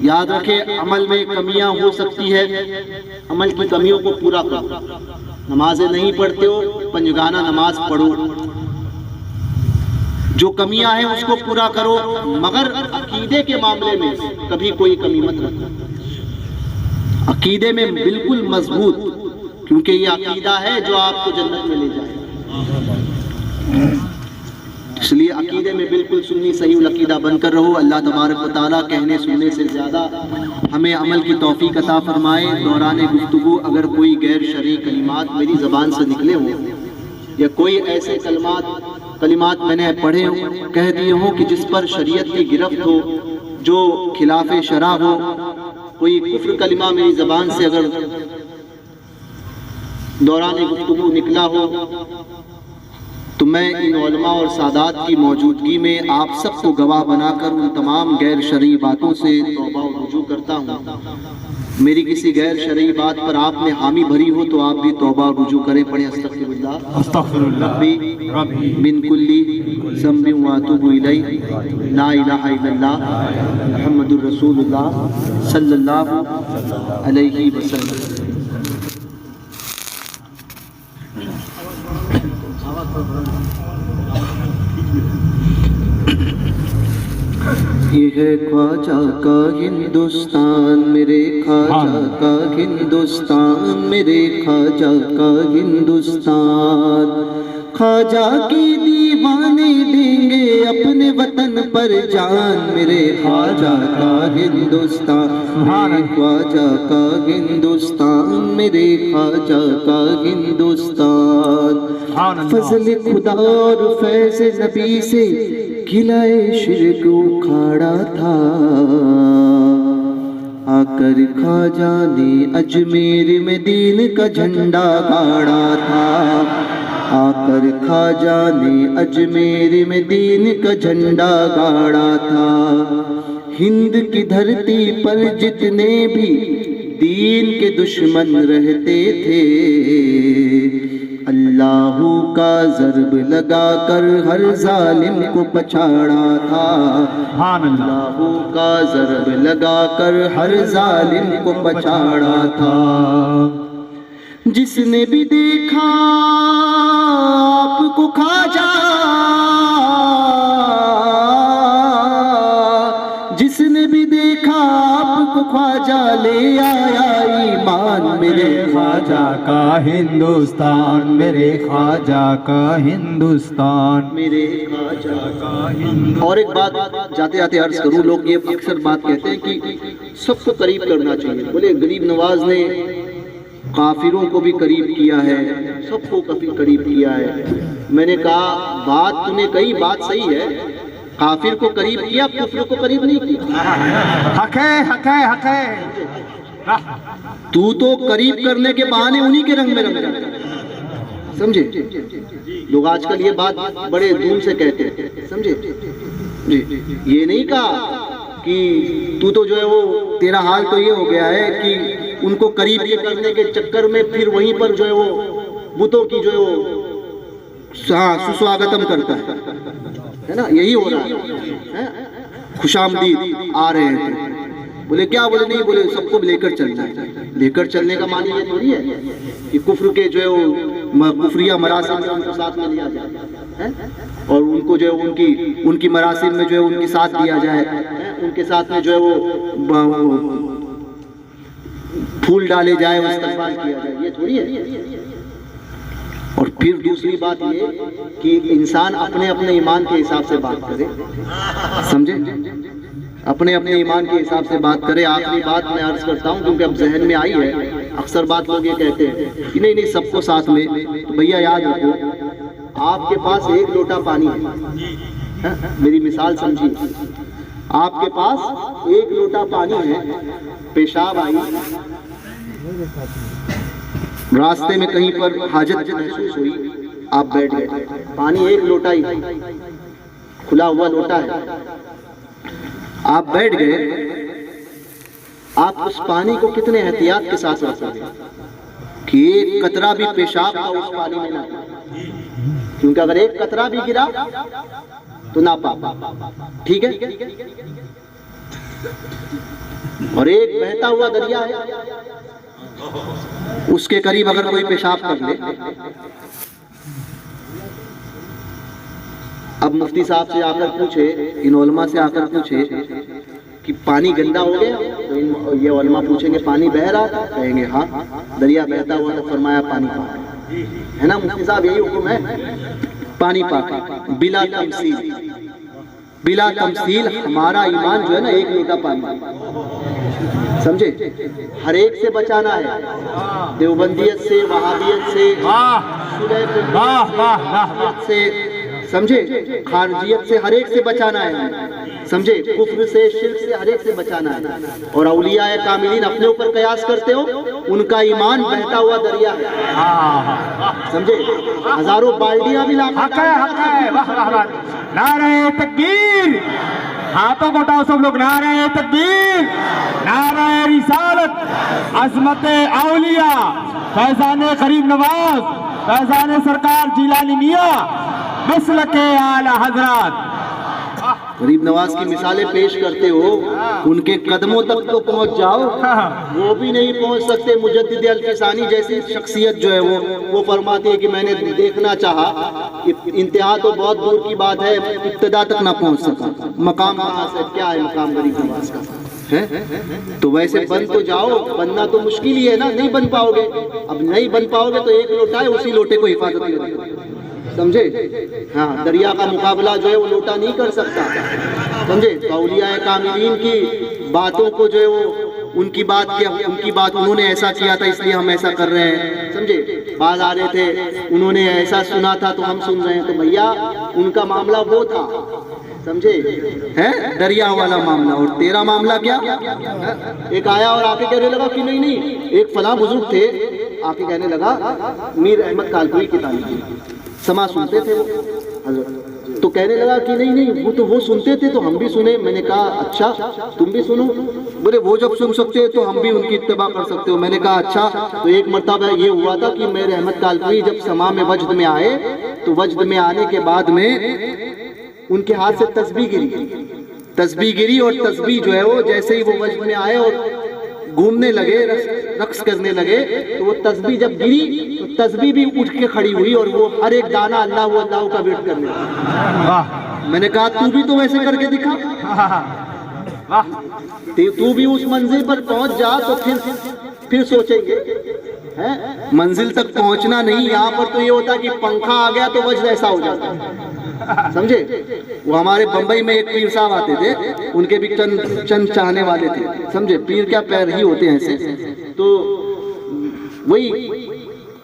یاد رکھیں عمل میں کمیاں ہو سکتی ہے، عمل کی کمیوں کو پورا کرو۔ نمازیں نہیں پڑھتے ہو، پنجگانہ نماز پڑھو، جو کمیاں ہیں اس کو پورا کرو، مگر عقیدے کے معاملے میں کبھی کوئی کمی مت رکھو۔ عقیدے میں بالکل مضبوط، کیونکہ یہ عقیدہ ہے جو آپ کو جنت میں لے جائے۔ اس لیے عقیدے میں بالکل سنی صحیح العقیدہ بن کر رہو۔ اللہ تبارک و تعالیٰ کہنے سننے سے زیادہ ہمیں عمل کی توفیق عطا فرمائے۔ دوران گفتگو اگر کوئی غیر شرعی کلمات میری زبان سے نکلے ہوں، یا کوئی ایسے کلمات میں نے پڑھے ہوں، کہہ دیے ہوں کہ جس پر شریعت کی گرفت ہو، جو خلاف شرع ہو، کوئی کفر کلمہ میری زبان سے اگر دوران گفتگو نکلا ہو، تو میں ان علماء اور سادات کی موجودگی میں آپ سب کو گواہ بنا کر ان تمام غیر شرعی باتوں سے توبہ و رجوع کرتا ہوں۔ میری کسی غیر شرعی بات پر آپ نے حامی بھری ہو تو آپ بھی توبہ و رجوع کریں، پڑھیں استغفراللہ ربی من کلی ذنب واتوب الیہ، لا الہ الا اللہ محمد الرسول اللہ صلی اللہ علیہ وسلم۔ یہ ہے خواجہ کا ہندوستان، میرے خواجہ کا ہندوستان، میرے خواجہ کا ہندوستان۔ خواجہ کی دیوانے دیں گے اپنے وطن پر جان، میرے خواجہ کا ہندوستان، میرے خواجہ کا ہندوستان، میرے خواجہ کا ہندوستان۔ فضل خدا اور فیض نبی سے قلعہ شرک اکھاڑا تھا، آ کر خواجہ نے اجمیر میں دین کا جھنڈا گاڑا تھا، آ کر خواجہ نے اجمیر میں دین کا جھنڈا گاڑا تھا۔ ہند کی دھرتی پر جتنے بھی دین کے دشمن رہتے تھے، اللہ کا ضرب لگا کر ہر ظالم کو پچھاڑا تھا، اللہ کا ضرب لگا کر ہر ظالم کو پچھاڑا تھا۔ جس نے بھی دیکھا آپ کو خواجہ، جس نے بھی دیکھا آپ کو خواجہ لے آیا ایمان میرے خواجہ کا ہندوستان، میرے خواجہ کا ہندوستان، میرے خواجہ کا ہندوستان۔ اور ایک بات جاتے جاتے عرض کروں، لوگ یہ اکثر بات کہتے ہیں کہ سب کو قریب کرنا چاہیے، بولے غریب نواز نے کافروں کو بھی قریب کیا ہے، سب کو قریب کیا ہے۔ میں نے کہا بات تو نے کہی بات صحیح ہے، کافر کو قریب کیا، کفر کو قریب نہیں کیا۔ حق ہے، حق ہے، حق ہے۔ تو قریب کرنے کے بہانے انہی کے رنگ میں رنگ جاتا ہے، سمجھے؟ لوگ آج کل یہ بات بڑے دھوم سے کہتے ہیں، سمجھے؟ جی یہ نہیں کہا کہ تو جو ہے وہ تیرا حال تو یہ ہو گیا ہے کہ ان کو قریب کرنے کے چکر میں پھر وہیں پر جو ہے وہ بتوں کی جو ہے وہ سسواگتم کرتا ہے نا، یہی ہو رہا ہے۔ خوش آمدید آ رہے ہیں، بولے کیا؟ بولے نہیں، بولے سب کو لے کر چلنا ہے۔ لے کر چلنے کا معنی یہ تھوڑی ہے کہ کفر کے جو ہے وہ کفریہ مراسم میں ان کو ساتھ میں لیا جائے اور ان کو جو ہے ان کی مراسم میں جو ہے ان کے ساتھ دیا جائے، ان کے ساتھ میں جو ہے وہ پھول ڈالے جائے، استقبال کیا جائے، یہ تھوڑی ہے۔ اور پھر دوسری بات یہ کہ انسان اپنے اپنے ایمان کے حساب سے بات کرے، سمجھے؟ اپنے اپنے ایمان کے حساب سے بات کرے۔ آخری بات میں عرض کرتا ہوں کیونکہ اب ذہن میں آئی ہے، اکثر بات لوگ یہ کہتے ہیں کہ نہیں سب کو ساتھ میں، تو بھیا یاد رکھو آپ کے پاس ایک لوٹا پانی ہے، میری مثال سمجھیے، آپ کے پاس ایک لوٹا پانی ہے، پیشاب آئی، راستے میں کہیں پر حاجت محسوس ہوئی، آپ بیٹھ گئے، پانی ایک لوٹا ہی، کھلا ہوا لوٹا ہے، آپ بیٹھ گئے، آپ اس پانی کو کتنے احتیاط کے ساتھ رکھتے ہیں کہ ایک قطرہ بھی پیشاب کا اس پانی میں نہ گرے، کیونکہ اگر ایک قطرہ بھی گرا تو ناپاک، ٹھیک ہے؟ اور ایک بہتا ہوا دریا ہے، اس کے قریب اگر کوئی پیشاب کر لے، اب مفتی صاحب سے آ کر پوچھے، ان علماء سے آ کر پوچھے کہ پانی گندا ہو گیا، تو یہ علماء پوچھیں گے پانی بہہ رہا تھا، کہیں گے ہاں دریا بہتا ہوا تھا، فرمایا پانی پاک ہے نا مفتی صاحب، یہی حکم ہے، پانی پاک بلا تمثیل، بلا تمثیل۔ ہمارا ایمان جو ہے نا ایک لوٹا پانی، سمجھے؟ ہر ایک سے بچانا ہے، دیوبندیت سے، وہابیت سے، سے، سمجھے؟ خارجیت سے، ہر ایک سے بچانا ہے، سمجھے؟ کفر سے، شرک سے، ہر ایک سے بچانا ہے۔ اور اولیاء کاملین اپنے اوپر قیاس کرتے ہو، ان کا ایمان بہتا ہوا دریا ہے، سمجھے؟ ہزاروں بالٹیاں بھی لاکھ۔ حق ہے، حق ہے، واہ واہ واہ، نعرہ تکبیر، ہاتھوں کو اٹھاؤ سب لوگ، نعرہ تکبیر، نعرہ رسالت، عظمت اولیاء، فیضان غریب نواز، فیضان سرکار جیلانی میاں، مسلک اعلی حضرات۔ غریب نواز کی مثالیں پیش کرتے ہو، ان کے قدموں تک تو پہنچ جاؤ، وہ بھی نہیں پہنچ سکتے۔ مجدد الفسانی جیسی شخصیت جو ہے وہ فرماتی ہے کہ میں نے دیکھنا چاہا، انتہا تو بہت دور کی بات ہے، ابتدا تک نہ پہنچ سکا، مقام کہاں سے، کیا ہے مقام غریب نواز کا؟ تو ویسے بن تو جاؤ، بننا تو مشکل ہی ہے نا، نہیں بن پاؤ گے۔ اب نہیں بن پاؤ گے تو ایک لوٹا ہے، اسی لوٹے کو حفاظت کرو، سمجھے؟ ہاں، دریا کا مقابلہ جو ہے وہ لوٹا نہیں کر سکتا، سمجھے؟ اولیاء کاملین کی باتوں کو جو ہے وہ ان کی بات انہوں نے ایسا کیا تھا اس لیے ہم ایسا کر رہے ہیں، سمجھے؟ باز آ رہے تھے، انہوں نے ایسا سنا تھا تو ہم سن رہے ہیں، تو بھیا ان کا معاملہ وہ تھا، سمجھے؟ ہے دریا والا معاملہ، اور تیرا معاملہ کیا؟ ایک آیا اور آ کے کہنے لگا کہ نہیں، ایک فلاں بزرگ تھے، آ کے کہنے لگا میر احمد کالپوری کی تعلیم سما سنتے تھے وہ حضرت، تو کہنے لگا کہ نہیں وہ تو وہ سنتے تھے تو ہم بھی سنے۔ میں نے کہا اچھا تم بھی سنو؟ بولے وہ جب سن سکتے تو ہم بھی ان کی اتباع کر سکتے ہو۔ میں نے کہا اچھا، تو ایک مرتبہ یہ ہوا تھا کہ میر احمد کالپوری جب سما میں وجد میں آئے تو وجد میں آنے کے بعد میں ان کے ہاتھ سے تسبیح گری اور تسبیح جو ہے وہ جیسے ہی وہ وجد میں آئے اور گھومنے لگے، رقص کرنے لگے، تو وہ تسبیح جب گری تو تسبیح بھی اٹھ کے کھڑی ہوئی اور وہ ہر ایک دانہ اللہ کا ویٹ کرنے لگا۔ میں نے کہا تو بھی تو ویسے کر کے دکھا، تو بھی اس منزل پر پہنچ جا تو پھر سوچیں گے. منزل تک پہنچنا نہیں, یہاں پر تو یہ ہوتا کہ پنکھا آ گیا تو وجد ایسا ہو جاتا ہے, سمجھے. وہ ہمارے بمبئی میں ایک پیر صاحب آتے تھے, ان کے بھی چند چاہنے والے تھے, سمجھے. پیر کیا پیر ہی ہوتے ہیں ایسے. تو وہی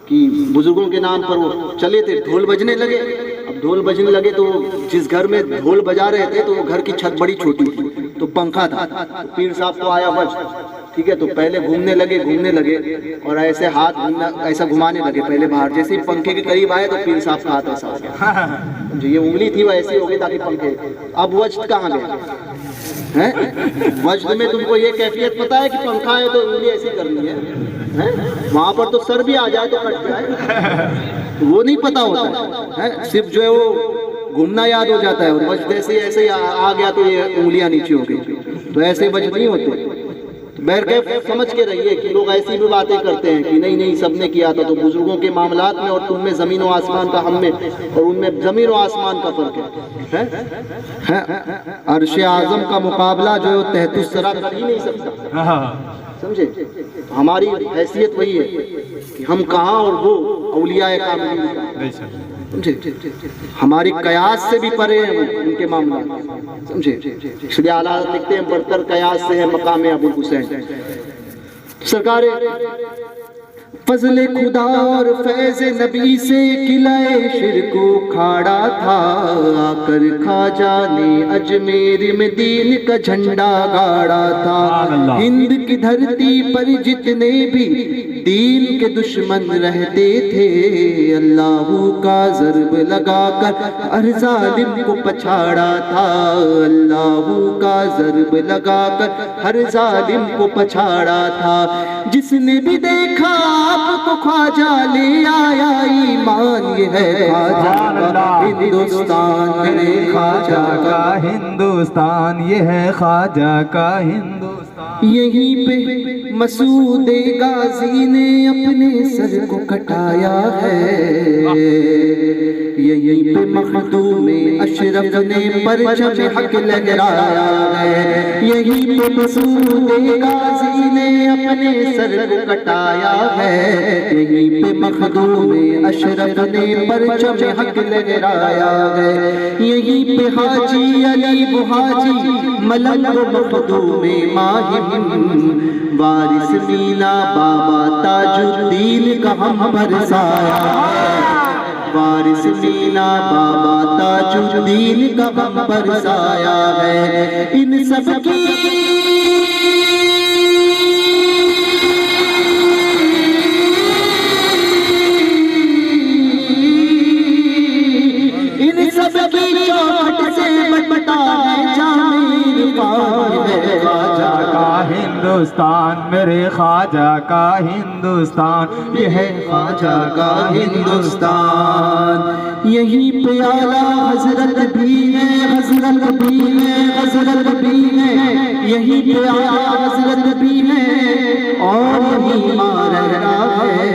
کہ بزرگوں کے نام پر وہ چلے تھے, ڈھول بجنے لگے. اب ڈھول بجنے لگے تو جس گھر میں ڈھول بجا رہے تھے تو وہ گھر کی چھت بڑی چھوٹی تھی, تو پنکھا تھا. پیر صاحب کو آیا وجد, ٹھیک ہے. تو پہلے گھومنے لگے اور ایسے ہاتھ ایسا گھمانے لگے پہلے باہر. جیسے ہی پنکھے کے قریب آئے تو پیر صاحب کا ہاتھ ایسا ہو گیا, جو یہ انگلی تھی وہ ایسی ہو گئی تاکہ پنکھے. اب وجد کہاں گیا ہے؟ وجد میں تم کو یہ کیفیت پتا ہے کہ پنکھا ہے تو انگلی ایسی کرنی ہے. وہاں پر تو سر بھی آ جائے تو کٹ جائے, وہ نہیں پتا ہوتا ہے. صرف جو ہے وہ گھومنا یاد ہو جاتا ہے, اور وجد ایسے آ گیا تو یہ انگلیاں نیچے ہو گئی. تو ایسے وجد نہیں ہوتے. بہرکیف سمجھ کے رہیے کہ لوگ ایسی بھی باتیں کرتے ہیں کہ نہیں سب نے کیا تھا. تو بزرگوں کے معاملات میں اور تم میں زمین و آسمان کا, ہم میں اور ان میں زمین و آسمان کا فرق ہے. عرش اعظم کا مقابلہ جو ہے تحت الثری کر ہی نہیں سکتا, سمجھے. ہماری حیثیت وہی ہے کہ ہم کہاں اور وہ اولیاء کاملین, سمجھے. ہماری قیاس سے بھی پرے ہیں ان کے معاملات, سمجھے. اس لیے اعلیٰ لکھتے ہیں برتر قیاس سے ہے مقام ابو الحسین. سرکار فضل خدا اور فیض نبی سے قلعہ شرک کھاڑا تھا, آ کر خواجہ نے اجمیر میں دین کا جھنڈا گاڑا تھا. ہند کی دھرتی پر جتنے بھی دین کے دشمن رہتے تھے, اللہ کا ضرب لگا کر ہر ظالم کو پچھاڑا تھا. اللہ کا ضرب لگا کر ہر ظالم کو پچھاڑا تھا. جس نے بھی دیکھا آپ کو خواجہ لے آیا ایمان. یہ ہے خواجہ کا ہندوستان, میرے خواجہ کا ہندوستان, یہ ہے خواجہ کا ہندوستان. یہیں پہ مسعود غازی نے اپنے سر کو کٹایا ہے, یہیں پہ مخدوم اشرف نے پرچم حق لہرایا ہے. یہیں پہ مسعود غازی نے اپنے سر کو کٹایا ہے, یہیں پہ مخدوم اشرف نے پرچم حق لہرایا ہے. یہیں پہ حاجی علی بہاجی ملنگ مخدوم ماہم وارث مینا بابا تاج الدین کا ہم برسایا. وارث مینا بابا تاج الدین کا ہم برسایا ہے. ان سب کی چوٹ سے بٹتا ہے جامع عرفان. ہے خواجہ کا ہندوستان, میرے خواجہ کا ہندوستان, یہ ہے خواجہ کا ہندوستان. یہیں پہ اعلیٰ حضرت بھی ہے, حضرت بھی ہے, حضرت بھی ہے. یہیں پہ اعلیٰ حضرت بھی ہے اور یہیں ماں رہ رہا ہے.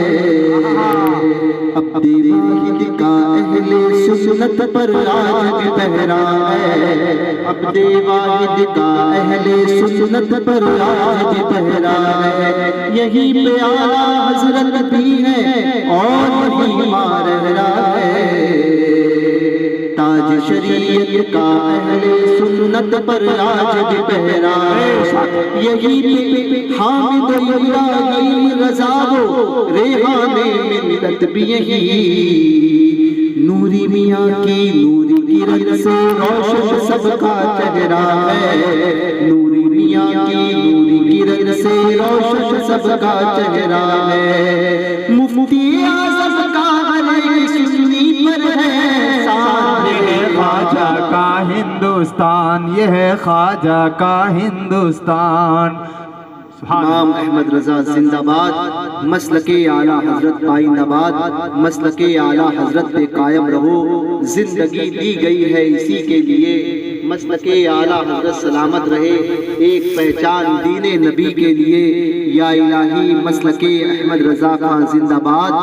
عبد واحد کا اہل سنت پر راج پہرا ہے. عبد واحد کا اہل سنت پر راج پہرا ہے. یہیں پہ اعلیٰ حضرت بھی ہے اور یہیں ماں رہ رہا ہے. تاج شریعت کا اہل سنت پر راج پہرا ہے. یہیں پہ حامد ابراہیم رضا ہو ریحان ملت بھی یہی. نوری میاں کی نوری کرن سے روشن سب کا چہرہ ہے. نوری میاں کی نوری کرن سے روشن سب کا چہرہ ہے. مفتی اعظم کا علی سنی پر ہے سان. خواجہ کا ہندوستان, یہ ہے خواجہ کا ہندوستان. امام احمد رضا زندہ باد. مسلک اعلیٰ حضرت پائند آباد. مسلک اعلیٰ حضرت پہ قائم رہو. زندگی دی گئی ہے اسی کے لیے. مسلک اعلیٰ حضرت سلامت رہے. ایک پہچان دین نبی کے لیے. یا الہی مسلک احمد رضا خان زندہ باد.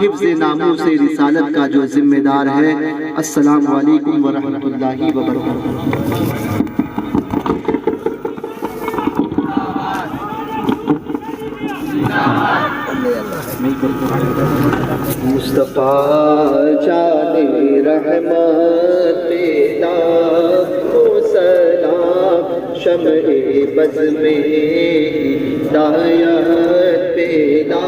حفظ ناموس رسالت کا جو ذمہ دار ہے. السلام علیکم ورحمۃ اللہ وبرکاتہ. مصطفیٰ جان رحمت پیدا کو سلام، شمع بز میں ہدایت پیدا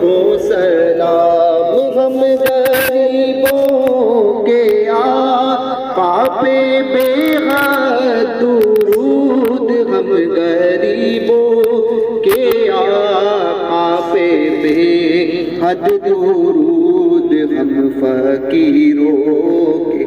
کو سلام، ہم غریبوں کے آقا پہ بے حد درود، ہم غریبوں کے آقا پہ بے حد درود، ہم فقیروں کے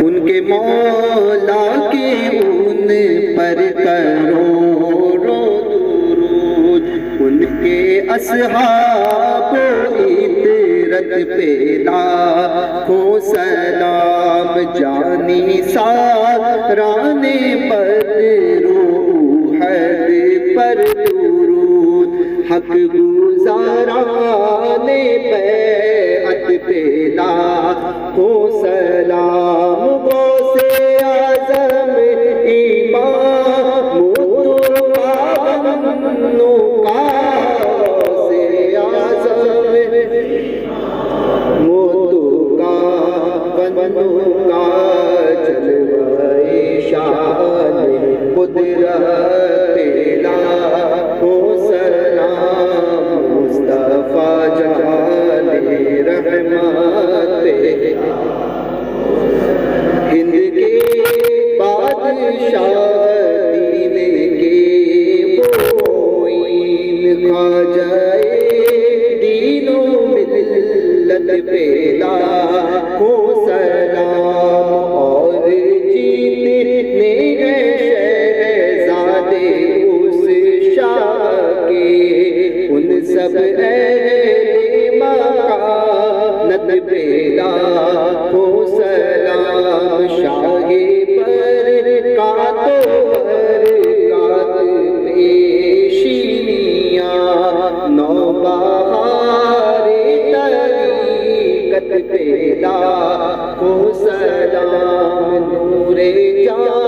ان کے مولا کے ان پر کروڑوں درود، ان کے اصحاب و عطرت پہ لاکھوں سلام، جانی ساران بدروحد پر درود، حق گزاران بیعت پہ لاکھوں سلام، غوث اعظم امام مطمئنوں کا، غوث اعظم مطمئنوں کا، جلوہ شان قدرت پہ لاکھوں سلام، مصطفیٰ جان رحمت پہ ہند کے بادشاہ دین کے معین، خواجہ دین و ملت پہ لاکھوں سلام، اور جیتنے گئے شہزادے اس شاہ کے، ان سب اہل مکانت پہ لاکھوں سلام، شاہ برکاتو برکات پیشینیاں، نوبہار طریقت پہ لاکھوں سلام، نور جاں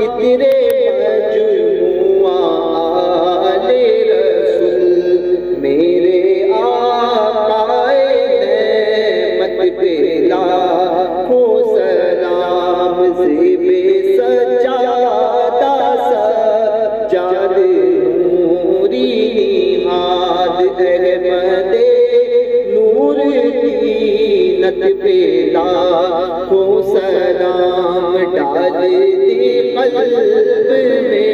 اترے مجموعہ آل رسول، میرے آقائے نعمت پہ لاکھوں سلام، زیب سجادہ سجاد نوری نہاد، احمد نور دینت پہ لاکھوں سلام، ڈال دی قلب میں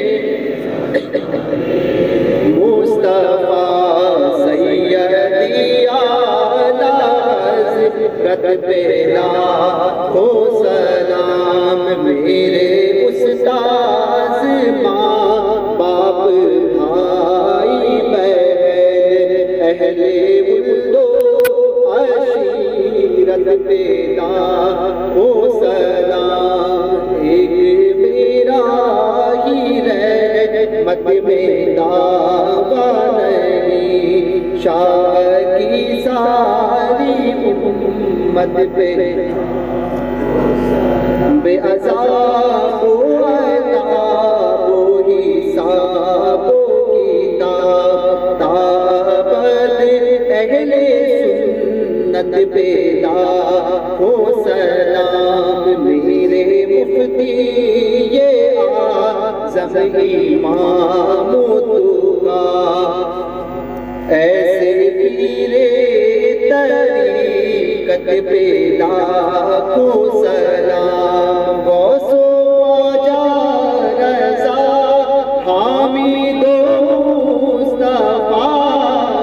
مصطفیٰ سیدی اعلیٰ حضرت پہ لاکھوں سلام، میرے استاذ ماں باپ بھائی بہن اہل ولد و عشیرت پہ لاکھوں سلام، ایک میرا ہی رحمت میں دعویٰ نہیں، شاہ کی ساری امت پہ بے عذاب و عذاب و حساب و کتاب، تابت اہل سنت پہ لاکھوں سلام، میرے مفتی یہ اعظم امام توقا، ایسے پیرے طریقت پہ لاکھوں سلام، غوث و خواجہ رضا حامد و مصطفیٰ،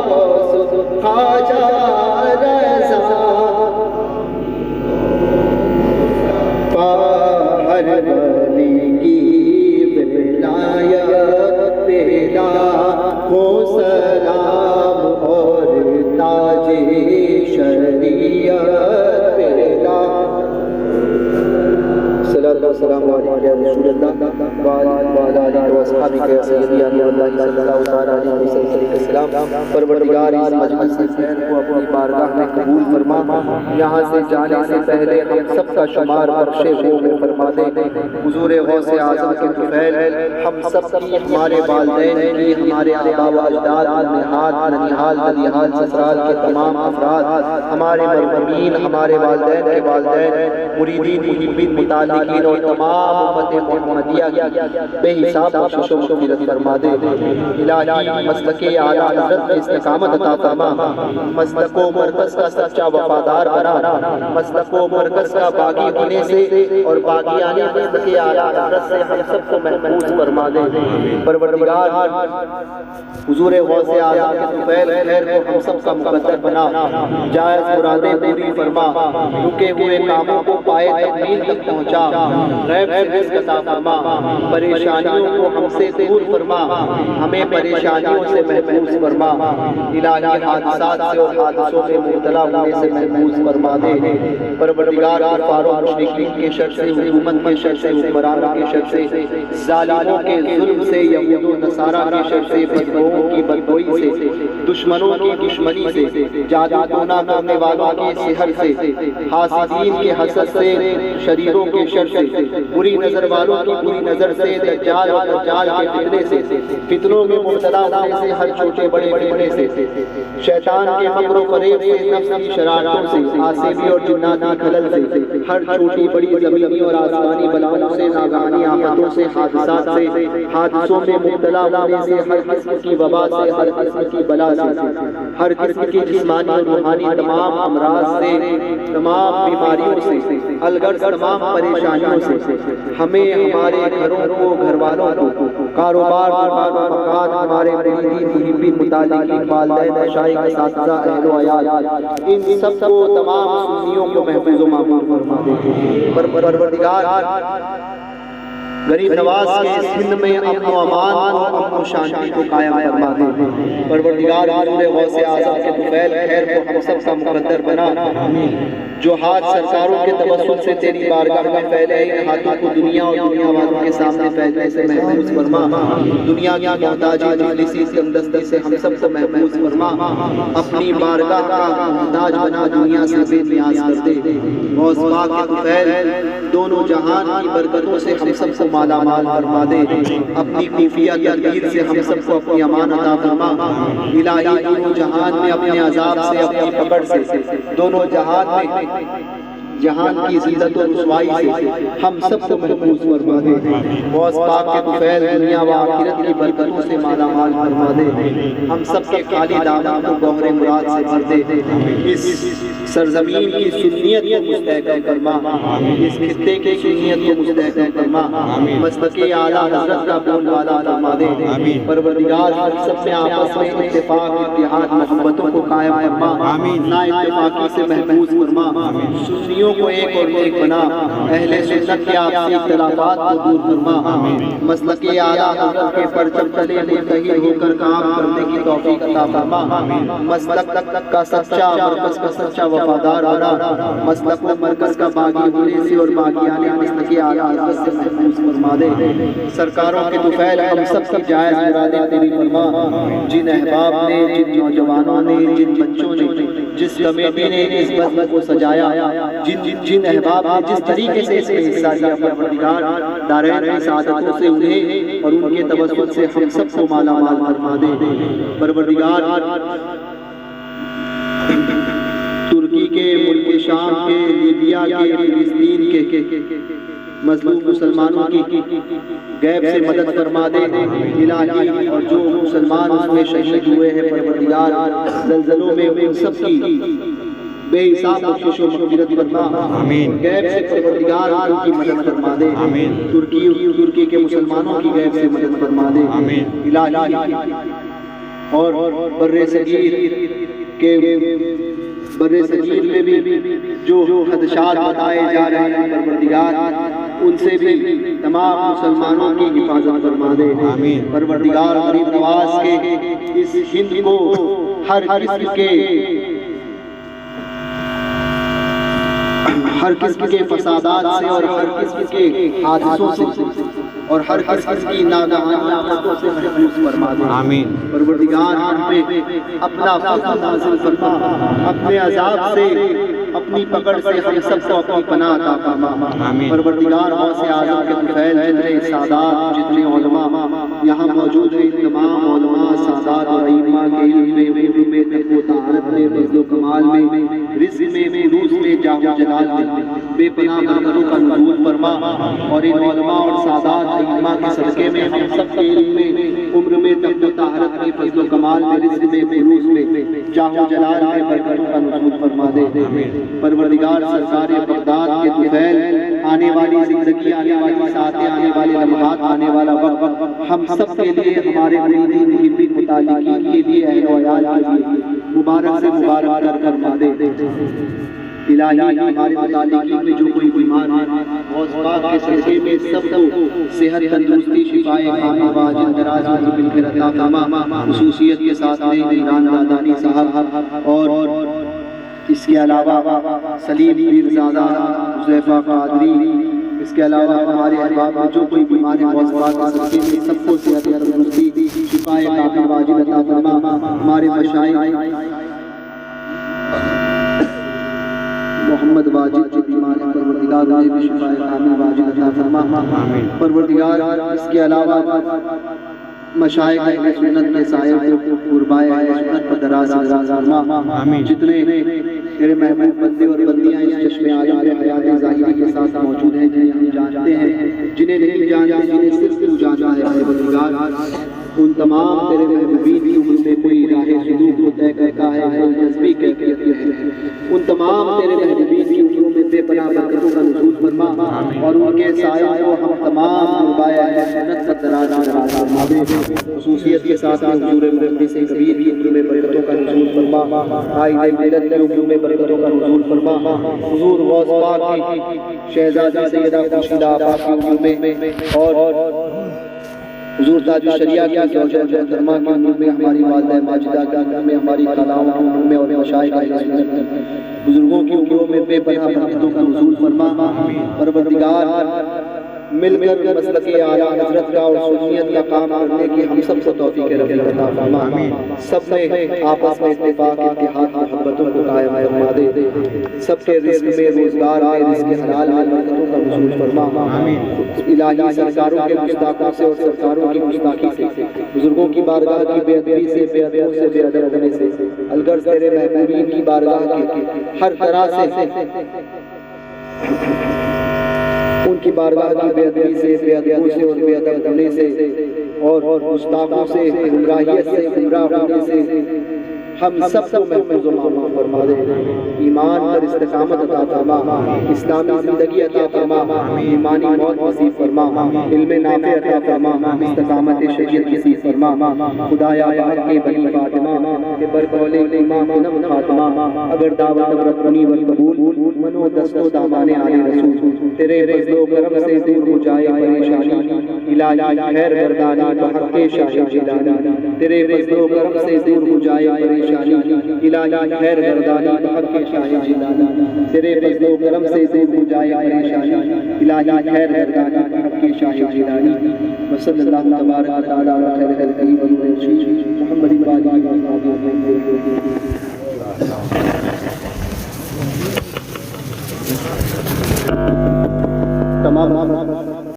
غوث و خواجہ رضا ہر ولی کی ولایت پہ لاکھوں سلام، اور تاج شریعت پہ لاکھوں والسلام علیکم یا رسول اللہ وعلی آلہ واصحابہ یا سیدی یا نبی اللہ صلی اللہ تعالی علیہ وسلم۔ پروردگار اس مجلس خیر کو اپنی بارگاہ میں قبول فرما، یہاں سے جانے سے پہلے ہم سب کا شمار بخشے میں فرما دے۔ حضور غوث اعظم کے طفیل ہم سب کی، ہمارے والدین کی، ہمارے آبا و اجداد، ننہال ننیحال ننیحال سسرال کے تمام افراد، ہمارے مرحومین، ہمارے والدین کے والدین، مریدین محبین متعلقین اور تمام امت محمدیہ کی بے حساب بخشش و مغفرت فرما دے۔ الہی مسلک اعلیٰ حضرت میں استقامت عطا فرما، مسلک و مرکز کا سچا وفادار بنا، مسلک و مرکز کا باغی ہونے سے اور باغیانہ مسلک اعلیٰ حضرت سے ہم سب کو محفوظ فرما دے۔ پروردگار حضور غوث اعظم کے طفیل خیر کو ہم سب کا مقدر بنا، جائز مرادیں پوری فرما، رکے ہوئے کاموں کو پائے تکمیل تک پہنچا، غیب سے رزق عطا فرما، پریشانیوں کو ہم سے دور فرما، ہمیں پریشانیوں سے محفوظ فرما، الہی حادثات سے اور حادثوں میں مبتلا ہونے سے محفوظ فرما دے۔ پروردگار کفار و مشرکین کے شر سے، حکومت کے شر سے، حکمرانوں کے شر سے، ظالموں کے ظلم سے، یہود و نصارہ کے شر سے، بدگوؤں کی بدگوئی سے، دشمنوں کی دشمنی سے، جادو ٹونا کرنے والوں کی سحر سے، حاسدین کے حسد سے، شریروں کے شر سے، بری نظر والوں کی بری نظر سے، دجال اور دجال کے فتنے سے، فتنوں میں مبتلا ہونے سے، ہر چھوٹے بڑے فتنے سے، شیطان کے مکر و فریب سے، نفس کی شرارتوں سے، آسیبی اور جناتی خلل سے، ہر چھوٹی بڑی زمینی اور آسمانی بلاؤں سے، ناگہانی آفتوں سے، حادثات سے، حادثوں میں مبتلا ہونے سے، ہر قسم کی وبا سے، ہر قسم کی بلا سے، ہر قسم کی جسمانی اور روحانی تمام امراض سے، تمام بیماریوں سے، الغرض تمام پریشانیوں سے ہمیں، ہمارے گھروں کو، گھر والوں کو، کاروبار، دکان و مکان، ہمارے مریدین محبین متعلقین، والدین، مشائخ، اساتذہ، اہل و عیال، ان سب کو، تمام سنیوں کو محفوظ و معمور فرما دے۔ پروردگار غریب نواز کے اس ہند میں امن و امان اور امن و شانتی کو قائم فرما دے۔ پروردگار حضور غوث اعظم کے طفیل خیر کو ہم سب کا مقدر بنا، جو ہاتھ سرکاروں کے توسل سے تیری بارگاہ میں پھیلے، ان ہاتھوں کو دنیا اور دنیا والوں کے سامنے پھیلنے سے محفوظ فرما، دنیا کی محتاجی مفلسی تنگدستی سے ہم سب کو محفوظ فرما، اپنی بارگاہ کا محتاج بنا، دنیا سے بے نیاز کر دے۔ غوث پاک کے طفیل دونوں جہان کی برکتوں سے ہم سب کو مالا مال فرما دے، اپنی خفیہ تدبیر سے ہم سب کو اپنی امان عطا فرما، الہی دونوں جہان میں اپنے عذاب سے، اپنی پکڑ سے، دونوں جہان میں جہان کی ذلت و رسوائی سے ہم سب کو محفوظ فرما دے۔ غوث پاک کے طفیل دنیا و آخرت کی برکتوں سے مالا مال فرما دے، ہم سب کے خالی دامن کو گوہر مراد سے بھر دے، اس سرزمین کی سنیت کو مستحکم فرما، اس خطے کی سنیت کو مستحکم فرما، مسلک اعلیٰ حضرت کا بول والا فرما دے۔ پروردگار ہم سب میں آپس میں اتفاق، اتحاد، محبتوں کو قائم فرما، نا اتفاقی سے محفوظ فرما، سنیوں کو ایک اور ایک بنا، اہل سنت کے آپسی اختلافات کو دور فرما، مسلک اعلیٰ حضرت کے پرچم تلے متحد ہو کر کام کرنے کی توفیق عطا فرما، مسلک کا سچا، مرکز کا سچا وفادار بنا، مسلک و مرکز کا باغی ہونے سے اور باغیانہ مسلک اعلیٰ حضرت سے محفوظ فرما دے۔ سرکاروں کے طفیل ہم سب کی جائز مرادیں پوری فرما، جن احباب نے، جن نوجوانوں نے، جن بچوں نے، جس کمیٹی نے اس بزم کو سجایا، جن احباب نے جس طریقے سے اس میں حصہ لیا، پروردگار دارین کی سعادتوں سے انہیں اور ان کے توسل سے ہم سب کو مالا مال فرما دے۔ پروردگار ترکی کے، ملک شام کے، لیبیا کے، فلسطین کے مظلوم مسلمانوں کی غیب سے مدد فرما دے الہی، اور جو مسلمان اس میں شہید ہوئے ہیں پروردگار زلزلوں میں ان سب کی بے حساب بخشش و مغفرت فرما، غیب سے پروردگار ان کی مدد فرما دے، ترکی کے مسلمانوں کی غیب سے مدد فرما دے الہی، اور بر صغیر میں بھی جو خدشات بتائے جا رہے ہیں پروردگار ان سے بھی تمام مسلمانوں کی حفاظت فرما دے۔ پروردگار غریب نواز کے اس ہند کو ہر قسم کے ہر قسم کے فسادات سے اور ہر قسم کے حادثوں سے اور ہر قسم کی ناگہانی آفتوں سے محفوظ فرما دے. آمین. پروردگار ہم پہ اپنا فضل نازل فرما, اپنے عذاب سے اپنی پکڑ سے ہم سب کو اپنی پناہ عطا فرما. آمین. پروردگار غوث اعظم کے طفیل جتنے سادات جتنے علماء یہاں موجود ہیں, تمام علماء سادات اور ائمہ کے علم میں علم میں تقوی و طہارت میں فضل و کمال میں رزق میں فروز میں جاہ و جلال میں بے پناہ برکتوں کا نزول فرما. اور ان علماء اور سادات ائمہ کے صدقے میں ہم سب کے علم میں عمر میں تقوی و طہارت میں فضل و کمال میں رزق میں فروز میں جاہ و جلال میں برکتوں کا نزول فرما دے. پروردگار سرکار بغداد کے طفیل آنے والی زندگی, آنے والی ساعتیں, آنے والے لمحات, آنے والا وقت ہم سب کے لیے, ہمارے مریدین محبین متعلقین کے لیے, اہل و عیال کے لیے مبارک سے مبارک کر فرما دے. الہی ہمارے متعلقین میں جو کوئی بیمار ہے غوث پاک کے صدقے میں سب کو صحت, تندرستی, شفائے کاملہ واجب دراز میں مل کر عطا فرما. خصوصیت کے ساتھ میں عمران دادانی صاحب اور اس کے علاوہ سلیم پیرزادہ, حذیفہ قادری, اس کے علاوہ ہمارے احباب میں جو کوئی بیمار ہے غوث پاک کے صدقے میں سب کو صحت, تندرستی, شفائے کاملہ واجب عطا فرما. ہمارے مشائخ محمد واجد جو بیمار ہے پروردگار انہیں بھی شفائے کاملہ واجب عطا فرما. پروردگار اس کے علاوہ مشائخ اہل سنت کے سائے کو قربائے اہل سنت پر دراز فرما. جتنے تیرے محبوب بندے اور بندیاں اس چشم عالم میں حیات ظاہری کے ساتھ موجود ہیں, جنہیں ہم جانتے ہیں, جنہیں نہیں جانتے, جنہیں صرف تو جانتا ہے پروردگار, ان تمام تیرے محبوبین کی عمر میں کوئی راہ سلوک کو طے کرتا ہے, کوئی جذبی کیفیت ہے. ان تمام تیرے محبوبین کی عمروں میں بے پناہ برکتوں کا نزول فرما اور ان کے سایہ کو ہم تمام قربائے اہل سنت پر دراز فرما دے. خصوصیت کے ساتھ میں حضور محدث کبیر کی عمر میں برکتوں کا نزول فرما, قائد ملت کی عمر میں برکتوں کا نزول فرما. حضور غوث پاک کی شہزادی سیدہ خورشیدہ آپا کی عمر میں اور حضور تاج الشریعہ کی زوجہ محترمہ کی عمر میں, ہماری والدہ ماجدہ کی عمر میں, ہماری خلاؤں کی عمر میں اور مشائخ اہل سنت بزرگوں کی عمروں میں بے پناہ برکتوں کا نزول فرما. پروردگار مل کر مسلک اعلیٰ حضرت کا اور سنیت کا کام کرنے کی ہم سب کو توفیق رفیق عطا فرما. سب میں آپس میں اتفاق, اتحاد, محبتوں کو قائم فرما دے. سب کے رزق میں, روزگار میں, رزق حلال میں برکتوں کا نزول فرما. الہی سرکاروں کے گستاخوں سے اور سرکاروں کی گستاخی سے, بزرگوں کی بارگاہ کی بے ادبی سے, بے ادبوں سے, بے ادب ہونے سے, الغرض تیرے محبوبین کی بارگاہ کے ہر طرح سے, ان کی بارگاہ کی بے ادبی سے, بے ادبوں سے اور بے ادب ہونے سے اور گستاخوں سے, گمراہیت سے, گمراہ ہونے سے ہم سب کو محفوظ و معصوم فرما دے. ایمان پر استقامت عطا فرما, اسلامی زندگی عطا فرما, ایمانی موت نصیب فرما, علم نافع عطا فرما, استقامت شریعت نصیب فرما. خدایا بحق کے بنی فاطمہ کے برقول امام انم خاتمہ, اگر دعوت برکنی والقبول منو دست و دامان آل رسول, تیرے فضل و کرم سے دور ہو جائے پریشانی, الہی خیر گردانی بحق شاہ جیلانی, تیرے فضل و کرم سے دور ہو جائے پریشانی, الہی خیر گردانی بحق شاہ جیلانی, تیرے فضل و کرم سے دور ہو جائے پریشانی, الہی خیر گردانی بحق شاہ جیلانی. وصلی اللہ تبارک تعالی علی خیر خلقہ محمد محمد